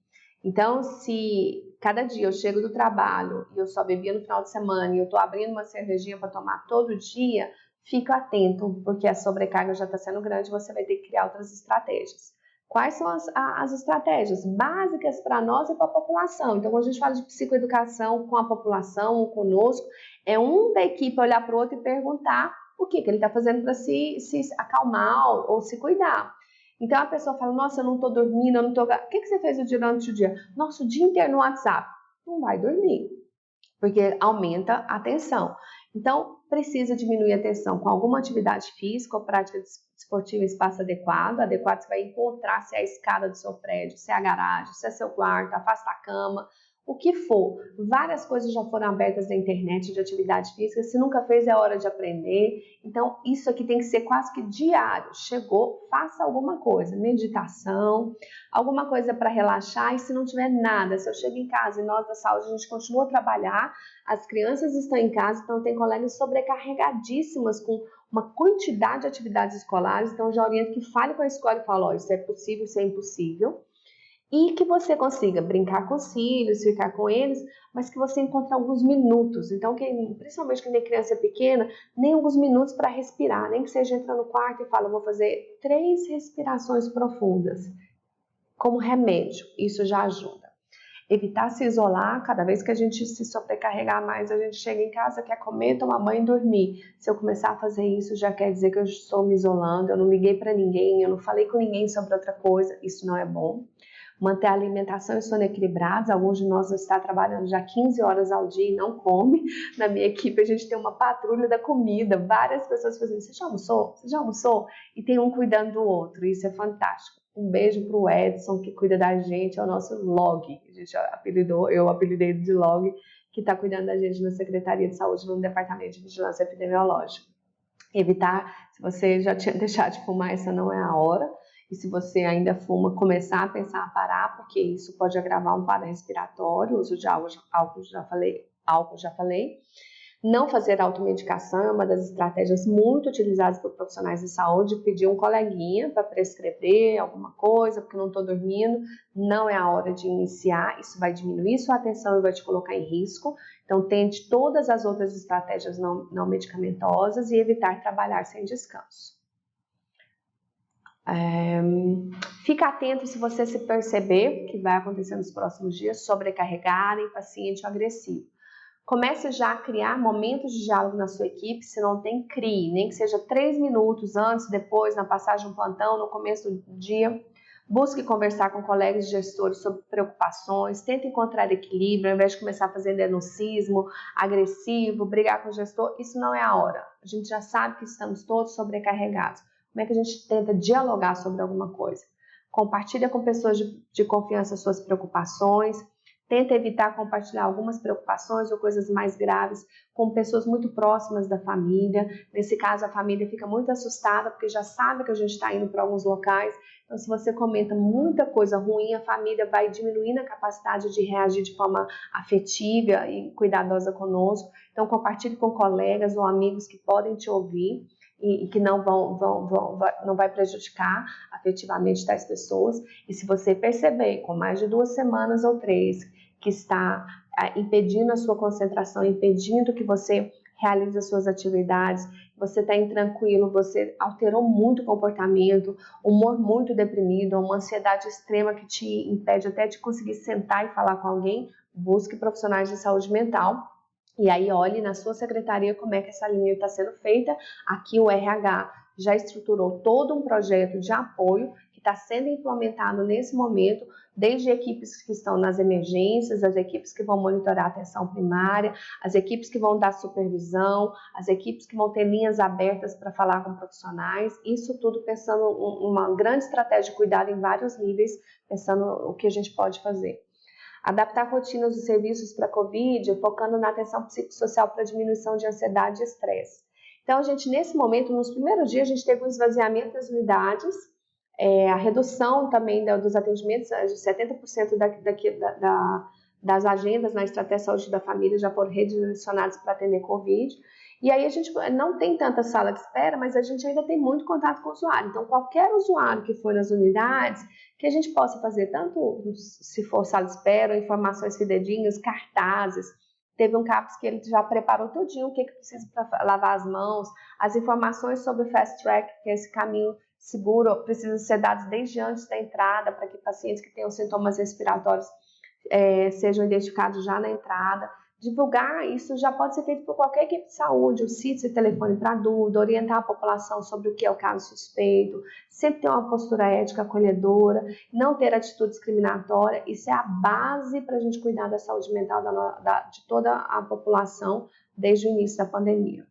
Então, se cada dia eu chego do trabalho e eu só bebia no final de semana e eu estou abrindo uma cervejinha para tomar todo dia, fica atento, porque a sobrecarga já está sendo grande, você vai ter que criar outras estratégias. Quais são as estratégias básicas para nós e para a população? Então, quando a gente fala de psicoeducação com a população, conosco, é um da equipe olhar para o outro e perguntar o que ele está fazendo para se acalmar ou se cuidar. Então a pessoa fala, nossa, eu não estou dormindo, eu não estou... O que você fez durante o dia? Nossa, o dia inteiro no WhatsApp. Não vai dormir, porque aumenta a tensão. Então, precisa diminuir a tensão com alguma atividade física ou prática esportiva em espaço adequado. Adequado você vai encontrar se é a escada do seu prédio, se é a garagem, se é seu quarto, afasta a cama, O que for, várias coisas já foram abertas na internet de atividade física, se nunca fez é hora de aprender. Então isso aqui tem que ser quase que diário. Chegou, faça alguma coisa, meditação, alguma coisa para relaxar. E se não tiver nada, se eu chego em casa e nós da saúde a gente continua a trabalhar, as crianças estão em casa, então tem colegas sobrecarregadíssimas com uma quantidade de atividades escolares, então eu já oriento que fale com a escola e fale, ó, isso é possível, isso é impossível. E que você consiga brincar com os filhos, ficar com eles, mas que você encontre alguns minutos. Então, principalmente quem tem criança pequena, nem alguns minutos para respirar, nem que seja entrar no quarto e fala, vou fazer 3 respirações profundas, como remédio, isso já ajuda. Evitar se isolar, cada vez que a gente se sobrecarregar mais, a gente chega em casa, quer comer, tomar banho e dormir. Se eu começar a fazer isso, já quer dizer que eu estou me isolando, eu não liguei para ninguém, eu não falei com ninguém sobre outra coisa, isso não é bom. Manter a alimentação e sono equilibrados, alguns de nós estão trabalhando já 15 horas ao dia e não come. Na minha equipe a gente tem uma patrulha da comida, várias pessoas fazendo, você já almoçou? Você já almoçou? E tem um cuidando do outro, isso é fantástico. Um beijo para o Edson, que cuida da gente, é o nosso log, a gente apelidou, eu apelidei de log, que está cuidando da gente na Secretaria de Saúde, no Departamento de Vigilância Epidemiológica. Evitar, se você já tinha deixado de fumar, essa não é a hora. E se você ainda fuma, começar a pensar a parar, porque isso pode agravar um quadro respiratório, uso de álcool já falei. Não fazer automedicação é uma das estratégias muito utilizadas por profissionais de saúde, pedir um coleguinha para prescrever alguma coisa, porque não estou dormindo, não é a hora de iniciar, isso vai diminuir sua atenção e vai te colocar em risco. Então, tente todas as outras estratégias não medicamentosas e evitar trabalhar sem descanso. Fica atento se você se perceber que vai acontecer nos próximos dias, sobrecarregar, impaciente ou agressivo. Comece já a criar momentos de diálogo na sua equipe, se não tem, crie, nem que seja 3 minutos antes, depois, na passagem de um plantão, no começo do dia. Busque conversar com colegas gestores sobre preocupações, tente encontrar equilíbrio, ao invés de começar a fazer denuncismo, agressivo, brigar com o gestor, isso não é a hora. A gente já sabe que estamos todos sobrecarregados. Como é que a gente tenta dialogar sobre alguma coisa? Compartilha com pessoas de confiança suas preocupações, tenta evitar compartilhar algumas preocupações ou coisas mais graves com pessoas muito próximas da família. Nesse caso, a família fica muito assustada porque já sabe que a gente está indo para alguns locais. Então, se você comenta muita coisa ruim, a família vai diminuindo a capacidade de reagir de forma afetiva e cuidadosa conosco. Então, compartilhe com colegas ou amigos que podem te ouvir e que não vai prejudicar afetivamente tais pessoas. E se você perceber com mais de 2 semanas ou 3 que está impedindo a sua concentração, impedindo que você realize as suas atividades, você está intranquilo, você alterou muito o comportamento, humor muito deprimido, uma ansiedade extrema que te impede até de conseguir sentar e falar com alguém, busque profissionais de saúde mental. E aí olhe na sua secretaria como é que essa linha está sendo feita. Aqui o RH já estruturou todo um projeto de apoio que está sendo implementado nesse momento, desde equipes que estão nas emergências, as equipes que vão monitorar a atenção primária, as equipes que vão dar supervisão, as equipes que vão ter linhas abertas para falar com profissionais, isso tudo pensando uma grande estratégia de cuidado em vários níveis, pensando o que a gente pode fazer. Adaptar rotinas dos serviços para a Covid, focando na atenção psicossocial para diminuição de ansiedade e estresse. Então, a gente, nesse momento, nos primeiros dias, a gente teve um esvaziamento das unidades, a redução também dos atendimentos, de 70% das agendas na estratégia saúde da família já foram redirecionadas para atender Covid. E aí a gente não tem tanta sala de espera, mas a gente ainda tem muito contato com o usuário. Então, qualquer usuário que for nas unidades, que a gente possa fazer, tanto se for sala de espera, informações fidedignas, cartazes. Teve um CAPS que ele já preparou tudinho o que precisa para lavar as mãos, as informações sobre o Fast Track, que é esse caminho seguro, precisa ser dados desde antes da entrada, para que pacientes que tenham sintomas respiratórios sejam identificados já na entrada. Divulgar isso já pode ser feito por qualquer equipe de saúde, o sítio e telefone para dúvida, orientar a população sobre o que é o caso suspeito, sempre ter uma postura ética acolhedora, não ter atitude discriminatória. Isso é a base para a gente cuidar da saúde mental de toda a população desde o início da pandemia.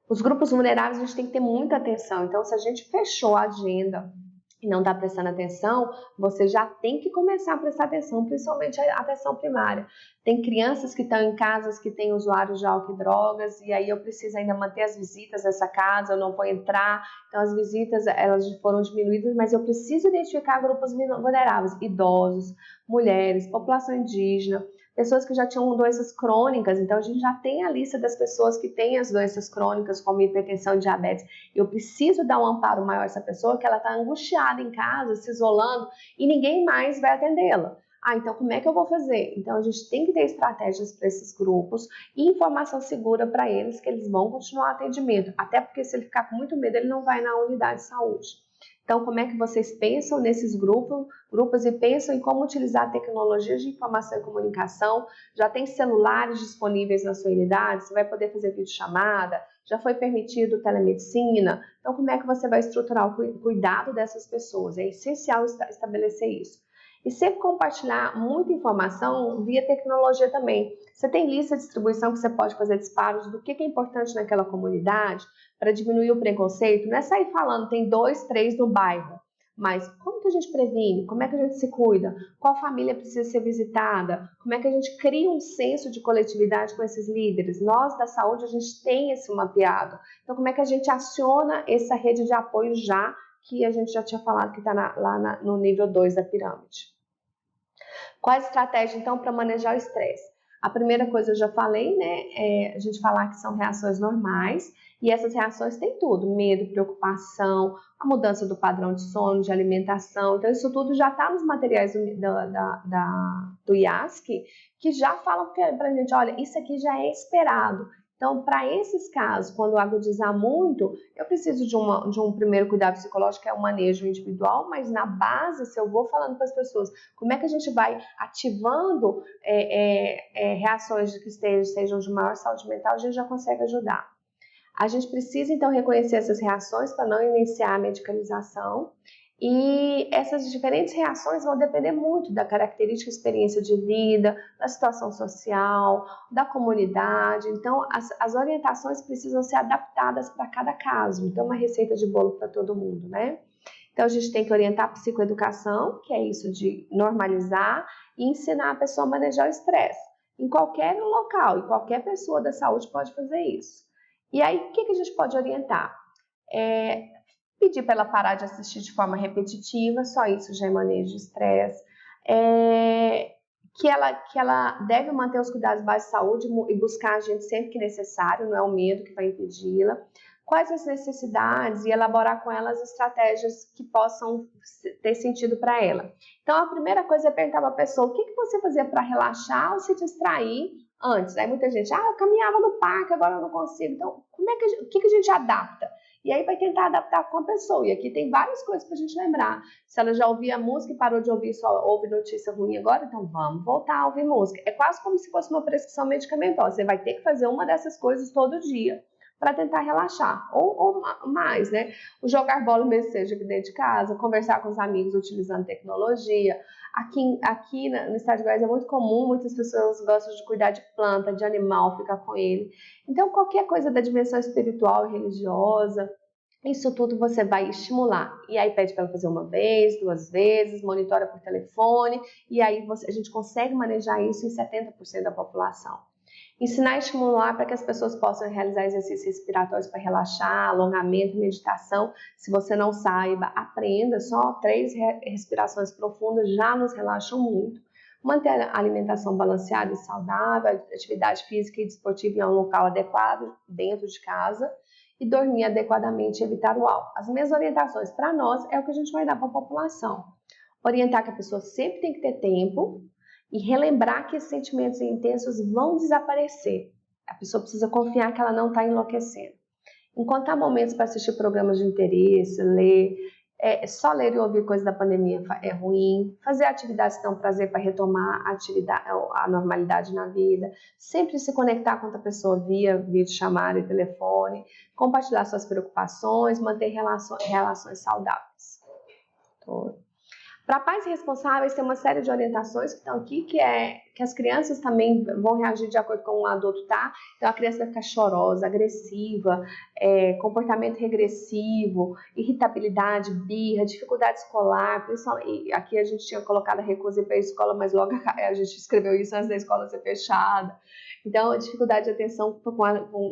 Os grupos vulneráveis a gente tem que ter muita atenção, então se a gente fechou a agenda e não está prestando atenção, você já tem que começar a prestar atenção, principalmente a atenção primária. Tem crianças que estão em casas que têm usuários de álcool e drogas, e aí eu preciso ainda manter as visitas nessa casa, eu não vou entrar, então as visitas elas foram diminuídas, mas eu preciso identificar grupos vulneráveis, idosos, mulheres, população indígena, pessoas que já tinham doenças crônicas, então a gente já tem a lista das pessoas que têm as doenças crônicas, como hipertensão e diabetes. Eu preciso dar um amparo maior a essa pessoa, que ela está angustiada em casa, se isolando, e ninguém mais vai atendê-la. Então como é que eu vou fazer? Então a gente tem que ter estratégias para esses grupos e informação segura para eles, que eles vão continuar o atendimento, até porque se ele ficar com muito medo, ele não vai na unidade de saúde. Então, como é que vocês pensam nesses grupos e pensam em como utilizar tecnologias de informação e comunicação? Já tem celulares disponíveis na sua unidade? Você vai poder fazer videochamada? Já foi permitido telemedicina? Então, como é que você vai estruturar o cuidado dessas pessoas? É essencial estabelecer isso. E sempre compartilhar muita informação via tecnologia também. Você tem lista de distribuição que você pode fazer disparos do que é importante naquela comunidade para diminuir o preconceito. Não é sair falando, tem 2, 3 no bairro. Mas como que a gente previne? Como é que a gente se cuida? Qual família precisa ser visitada? Como é que a gente cria um senso de coletividade com esses líderes? Nós da saúde, a gente tem esse mapeado. Então, como é que a gente aciona essa rede de apoio já que a gente já tinha falado que está lá no nível 2 da pirâmide? Qual a estratégia, então, para manejar o estresse? A primeira coisa eu já falei, né? É a gente falar que são reações normais, e essas reações têm tudo: medo, preocupação, a mudança do padrão de sono, de alimentação. Então, isso tudo já está nos materiais do IASC, que já falam para a gente: olha, isso aqui já é esperado. Então, para esses casos, quando agudizar muito, eu preciso de um primeiro cuidado psicológico, que é o manejo individual, mas na base, se eu vou falando para as pessoas como é que a gente vai ativando reações que sejam de maior saúde mental, a gente já consegue ajudar. A gente precisa, então, reconhecer essas reações para não iniciar a medicalização. E essas diferentes reações vão depender muito da característica, experiência de vida, da situação social, da comunidade. Então, as orientações precisam ser adaptadas para cada caso. Então, uma receita de bolo para todo mundo, né? Então, a gente tem que orientar a psicoeducação, que é isso de normalizar e ensinar a pessoa a manejar o estresse. Em qualquer local, e qualquer pessoa da saúde pode fazer isso. E aí, o que a gente pode orientar? Pedir para ela parar de assistir de forma repetitiva, só isso já é manejo de estresse. Que ela deve manter os cuidados básicos de saúde e buscar a gente sempre que necessário, não é o medo que vai impedi-la. Quais as necessidades e elaborar com ela as estratégias que possam ter sentido para ela. Então, a primeira coisa é perguntar para a pessoa: o que você fazia para relaxar ou se distrair antes? Aí muita gente: eu caminhava no parque, agora eu não consigo. Então, o que a gente adapta? E aí vai tentar adaptar com a pessoa. E aqui tem várias coisas para a gente lembrar. Se ela já ouvia música e parou de ouvir, só ouve notícia ruim agora, então vamos voltar a ouvir música. É quase como se fosse uma prescrição medicamentosa. Você vai ter que fazer uma dessas coisas todo dia para tentar relaxar, ou mais, né? O jogar bola mesmo seja aqui dentro de casa, conversar com os amigos utilizando tecnologia. Aqui no estado de Goiás é muito comum, muitas pessoas gostam de cuidar de planta, de animal, ficar com ele. Então, qualquer coisa da dimensão espiritual e religiosa, isso tudo você vai estimular. E aí pede para ela fazer 1 vez, 2 vezes, monitora por telefone, e aí a gente consegue manejar isso em 70% da população. Ensinar e estimular para que as pessoas possam realizar exercícios respiratórios para relaxar, alongamento, meditação. Se você não saiba, aprenda. Só 3 respirações profundas já nos relaxam muito. Manter a alimentação balanceada e saudável, atividade física e desportiva em um local adequado, dentro de casa. E dormir adequadamente e evitar o álcool. As minhas orientações para nós é o que a gente vai dar para a população. Orientar que a pessoa sempre tem que ter tempo, e relembrar que esses sentimentos intensos vão desaparecer. A pessoa precisa confiar que ela não está enlouquecendo. Encontrar momentos para assistir programas de interesse, ler, só ler e ouvir coisas da pandemia é ruim. Fazer atividades que dão prazer para retomar a normalidade na vida. Sempre se conectar com outra pessoa via videochamada e telefone. Compartilhar suas preocupações, manter relações saudáveis. Para pais responsáveis, tem uma série de orientações que estão aqui, que as crianças também vão reagir de acordo com o adulto, tá? Então, a criança vai ficar chorosa, agressiva, comportamento regressivo, irritabilidade, birra, dificuldade escolar, principalmente, aqui a gente tinha colocado a recusa para a escola, mas logo a gente escreveu isso antes da escola ser fechada. Então, a dificuldade de atenção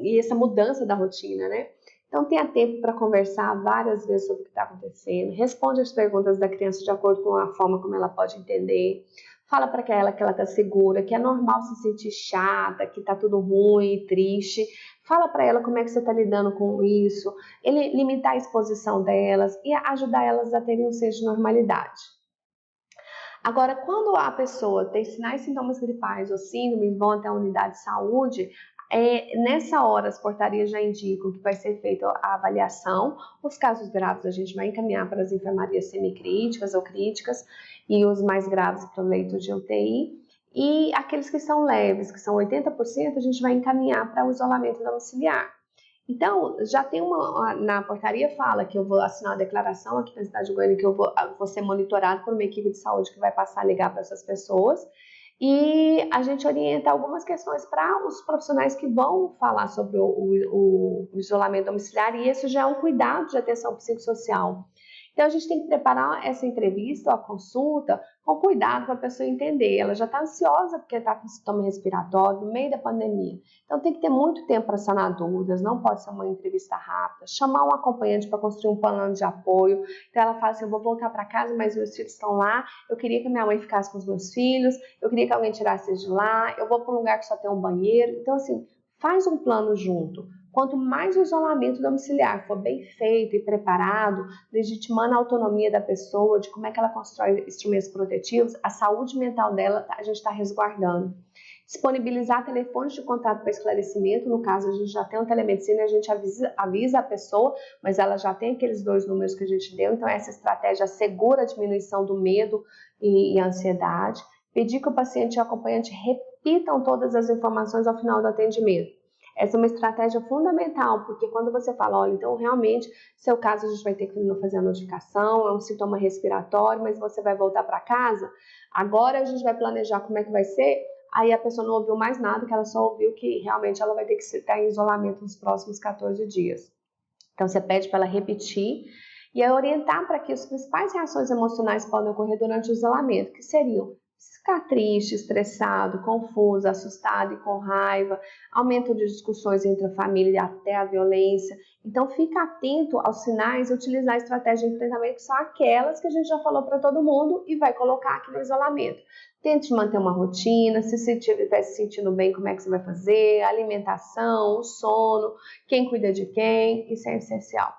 e essa mudança da rotina, né? Então, tenha tempo para conversar várias vezes sobre o que está acontecendo, responde as perguntas da criança de acordo com a forma como ela pode entender, fala para ela que ela está segura, que é normal se sentir chata, que está tudo ruim, triste, fala para ela como é que você está lidando com isso, limitar a exposição delas e ajudar elas a terem um senso de normalidade. Agora, quando a pessoa tem sinais e sintomas gripais ou síndromes, vão até a unidade de saúde, nessa hora as portarias já indicam que vai ser feita a avaliação. Os casos graves a gente vai encaminhar para as enfermarias semicríticas ou críticas e os mais graves para o leito de UTI. E aqueles que são leves, que são 80%, a gente vai encaminhar para o isolamento domiciliar. Então, já tem na portaria fala que eu vou assinar uma declaração aqui na cidade de Goiânia que eu vou ser monitorado por uma equipe de saúde que vai passar a ligar para essas pessoas. E a gente orienta algumas questões para os profissionais que vão falar sobre o isolamento domiciliar, e isso já é um cuidado de atenção psicossocial. Então, a gente tem que preparar essa entrevista, a consulta, com cuidado para a pessoa entender. Ela já está ansiosa porque está com sintoma respiratório no meio da pandemia. Então, tem que ter muito tempo para sanar dúvidas, não pode ser uma entrevista rápida. Chamar um acompanhante para construir um plano de apoio. Então, ela fala assim, eu vou voltar para casa, mas meus filhos estão lá, eu queria que minha mãe ficasse com os meus filhos, eu queria que alguém tirasse eles de lá, eu vou para um lugar que só tem um banheiro. Então, assim, faz um plano junto. Quanto mais o isolamento domiciliar for bem feito e preparado, legitimando a autonomia da pessoa, de como é que ela constrói instrumentos protetivos, a saúde mental dela a gente está resguardando. Disponibilizar telefones de contato para esclarecimento, no caso a gente já tem um telemedicina, a gente avisa a pessoa, mas ela já tem aqueles 2 números que a gente deu, então essa estratégia assegura a diminuição do medo e ansiedade. Pedir que o paciente e o acompanhante repitam todas as informações ao final do atendimento. Essa é uma estratégia fundamental, porque quando você fala, olha, então realmente, seu caso a gente vai ter que fazer a notificação, é um sintoma respiratório, mas você vai voltar para casa, agora a gente vai planejar como é que vai ser, aí a pessoa não ouviu mais nada, que ela só ouviu que realmente ela vai ter que estar em isolamento nos próximos 14 dias. Então você pede para ela repetir e orientar para que as principais reações emocionais podem ocorrer durante o isolamento, que seriam ficar triste, estressado, confuso, assustado e com raiva, aumento de discussões entre a família e até a violência. Então, fica atento aos sinais e utilizar a estratégia de enfrentamento, que são aquelas que a gente já falou para todo mundo e vai colocar aqui no isolamento. Tente manter uma rotina, se estiver se sentindo bem, como é que você vai fazer, a alimentação, o sono, quem cuida de quem, isso é essencial.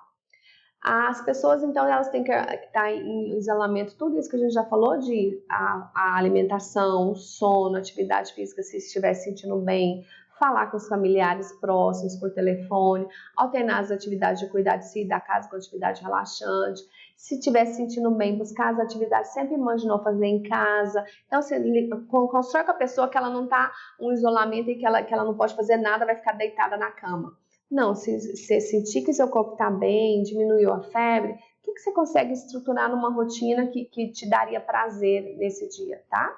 As pessoas, então, elas têm que estar em isolamento, tudo isso que a gente já falou, de a alimentação, o sono, atividade física, se estiver se sentindo bem, falar com os familiares próximos por telefone, alternar as atividades de cuidar de si e da casa com atividade relaxante. Se estiver se sentindo bem, buscar as atividades sempre imaginou fazer em casa. Então, você constrói com a pessoa que ela não está um isolamento e que ela não pode fazer nada, vai ficar deitada na cama. Não, se você sentir que seu corpo está bem, diminuiu a febre, o que você consegue estruturar numa rotina que te daria prazer nesse dia, tá?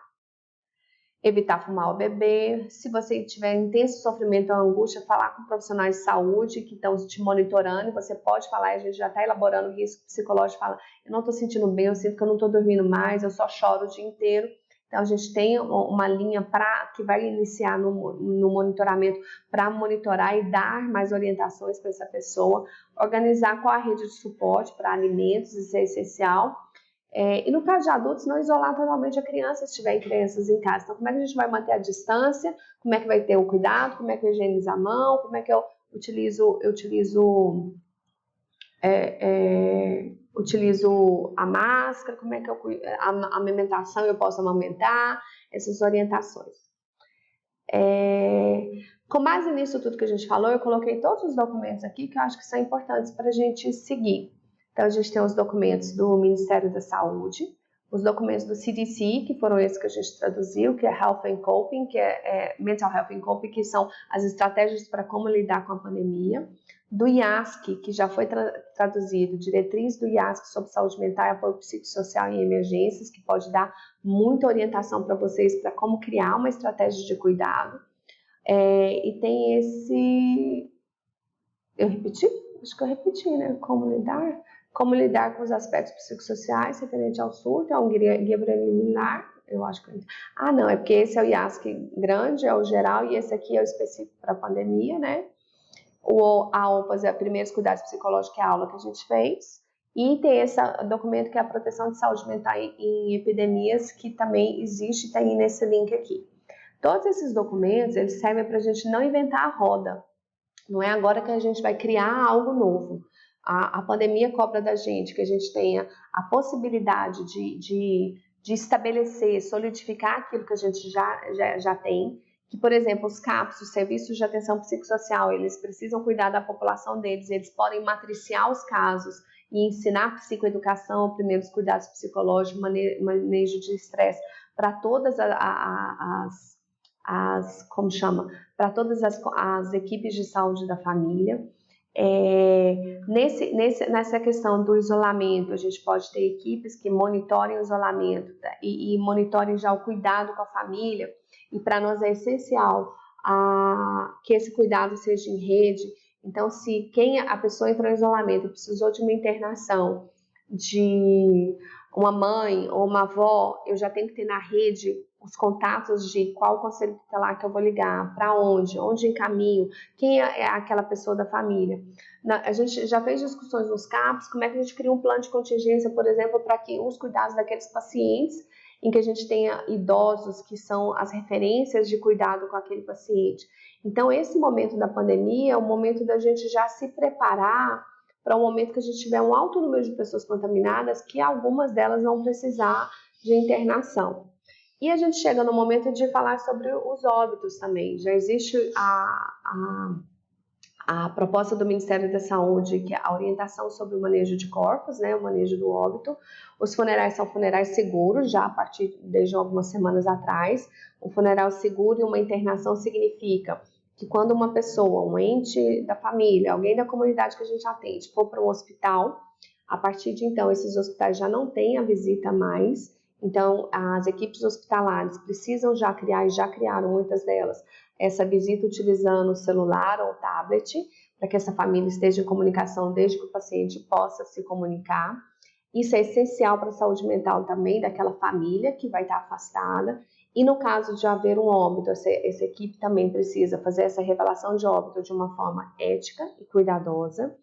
Evitar fumar ou beber. Se você tiver intenso sofrimento ou angústia, falar com profissionais de saúde que estão te monitorando, e você pode falar, a gente já está elaborando risco psicológico, fala, eu não estou sentindo bem, eu sinto que eu não estou dormindo mais, eu só choro o dia inteiro. Então, a gente tem uma linha que vai iniciar no monitoramento para monitorar e dar mais orientações para essa pessoa, organizar qual a rede de suporte para alimentos, isso é essencial. E no caso de adultos, não isolar totalmente a criança se tiver crianças em casa. Então, como é que a gente vai manter a distância? Como é que vai ter o cuidado? Como é que eu higienizo a mão? Como é que eu utilizo a máscara, como é que a amamentação eu posso amamentar, essas orientações. Com base nisso tudo que a gente falou, eu coloquei todos os documentos aqui que eu acho que são importantes para a gente seguir. Então, a gente tem os documentos do Ministério da Saúde, os documentos do CDC, que foram esses que a gente traduziu, que é Health and Coping, que é Mental Health and Coping, que são as estratégias para como lidar com a pandemia, do IASC, que já foi traduzido, Diretriz do IASC sobre Saúde Mental e Apoio Psicossocial em Emergências, que pode dar muita orientação para vocês para como criar uma estratégia de cuidado. E tem esse... Eu repeti? Acho que eu repeti, né? Como lidar com os aspectos psicossociais referente ao surto, é um guia preliminar, eu acho que... Ah, não, é porque esse é o IASC grande, é o geral, e esse aqui é o específico para a pandemia, né? A OPAS é Primeiros Cuidados Psicológicos, que é a aula que a gente fez, e tem esse documento que é a Proteção de Saúde Mental em Epidemias, que também existe, está aí nesse link aqui. Todos esses documentos, eles servem para a gente não inventar a roda. Não é agora que a gente vai criar algo novo. A pandemia cobra da gente que a gente tenha a possibilidade de estabelecer, solidificar aquilo que a gente já tem. Que, por exemplo, os CAPs, os Serviços de Atenção Psicossocial, eles precisam cuidar da população deles, eles podem matriciar os casos e ensinar psicoeducação, primeiros cuidados psicológicos, manejo de estresse para todas para todas as equipes de saúde da família. Nessa questão do isolamento, a gente pode ter equipes que monitorem o isolamento, tá? e monitorem já o cuidado com a família, e para nós é essencial que esse cuidado seja em rede. Então, se a pessoa entrou em isolamento e precisou de uma internação de uma mãe ou uma avó, eu já tenho que ter na rede os contatos de qual conselho tutelar que eu vou ligar, para onde encaminho, quem é aquela pessoa da família. A gente já fez discussões nos CAPs, como é que a gente cria um plano de contingência, por exemplo, para que os cuidados daqueles pacientes, em que a gente tenha idosos que são as referências de cuidado com aquele paciente. Então, esse momento da pandemia é o momento da gente já se preparar para o momento que a gente tiver um alto número de pessoas contaminadas, que algumas delas vão precisar de internação. E a gente chega no momento de falar sobre os óbitos também. Já existe a proposta do Ministério da Saúde, que é a orientação sobre o manejo de corpos, né, o manejo do óbito. Os funerais são funerais seguros, já desde algumas semanas atrás. Um funeral seguro e uma internação significa que quando uma pessoa, um ente da família, alguém da comunidade que a gente atende, for para um hospital, a partir de então, esses hospitais já não têm a visita mais. Então, as equipes hospitalares precisam já criar, e já criaram muitas delas, essa visita utilizando o celular ou o tablet, para que essa família esteja em comunicação desde que o paciente possa se comunicar. Isso é essencial para a saúde mental também daquela família que vai estar afastada. E no caso de haver um óbito, essa equipe também precisa fazer essa revelação de óbito de uma forma ética e cuidadosa,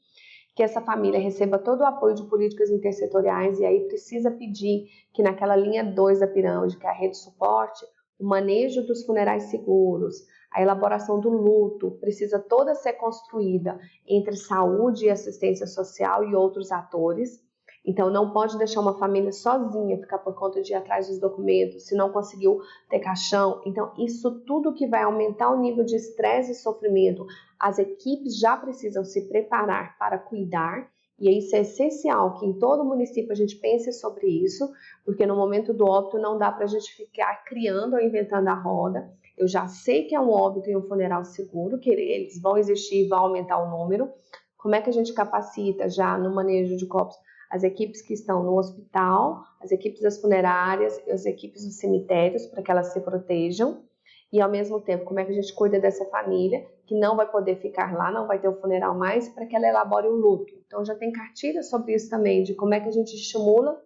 que essa família receba todo o apoio de políticas intersetoriais, e aí precisa pedir que naquela linha 2 da pirâmide, que é a rede de suporte, o manejo dos funerais seguros, a elaboração do luto, precisa toda ser construída entre saúde e assistência social e outros atores. Então, não pode deixar uma família sozinha ficar por conta de ir atrás dos documentos, se não conseguiu ter caixão. Então, isso tudo que vai aumentar o nível de estresse e sofrimento, as equipes já precisam se preparar para cuidar, e isso é essencial que em todo município a gente pense sobre isso, porque no momento do óbito não dá para a gente ficar criando ou inventando a roda. Eu já sei que é um óbito e um funeral seguro, que eles vão existir e vão aumentar o número. Como é que a gente capacita já no manejo de corpos as equipes que estão no hospital, as equipes das funerárias, as equipes dos cemitérios, para que elas se protejam, e ao mesmo tempo, como é que a gente cuida dessa família, que não vai poder ficar lá, não vai ter o funeral mais, para que ela elabore o luto. Então, já tem cartilha sobre isso também, de como é que a gente estimula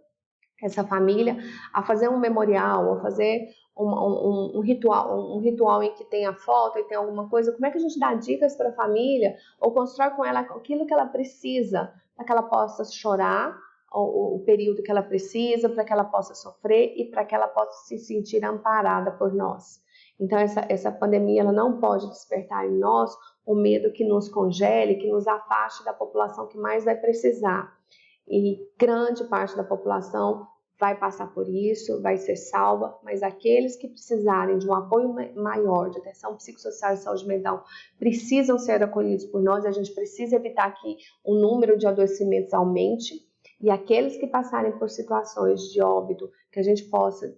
essa família a fazer um memorial, a fazer um ritual em que tenha foto e tem alguma coisa. Como é que a gente dá dicas para a família ou constrói com ela aquilo que ela precisa, para que ela possa chorar o período que ela precisa, para que ela possa sofrer e para que ela possa se sentir amparada por nós. Então, essa pandemia ela não pode despertar em nós o medo que nos congele, que nos afaste da população que mais vai precisar. E grande parte da população vai passar por isso, vai ser salva, mas aqueles que precisarem de um apoio maior, de atenção psicossocial e saúde mental, precisam ser acolhidos por nós. A gente precisa evitar que o número de adoecimentos aumente. e aqueles que passarem por situações de óbito, que a gente possa,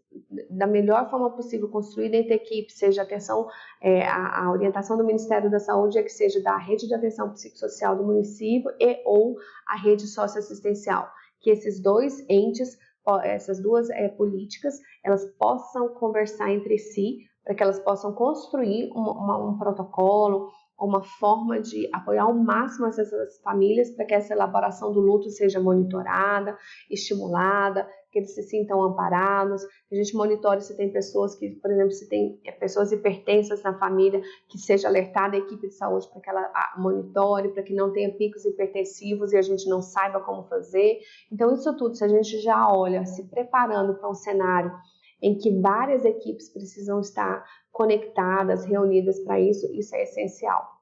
da melhor forma possível, construir dentro da equipe, seja atenção, a orientação do Ministério da Saúde é que seja da rede de atenção psicossocial do município e ou a rede socioassistencial, que esses dois entes, essas duas políticas, elas possam conversar entre si, para que elas possam construir um protocolo, uma forma de apoiar ao máximo essas famílias para que essa elaboração do luto seja monitorada, estimulada, que eles se sintam amparados, que a gente monitore se tem pessoas que, por exemplo, se tem pessoas hipertensas na família, que seja alertada a equipe de saúde para que ela monitore, para que não tenha picos hipertensivos e a gente não saiba como fazer. Então, isso tudo, se a gente já olha se preparando para um cenário em que várias equipes precisam estar conectadas, reunidas para isso, isso é essencial.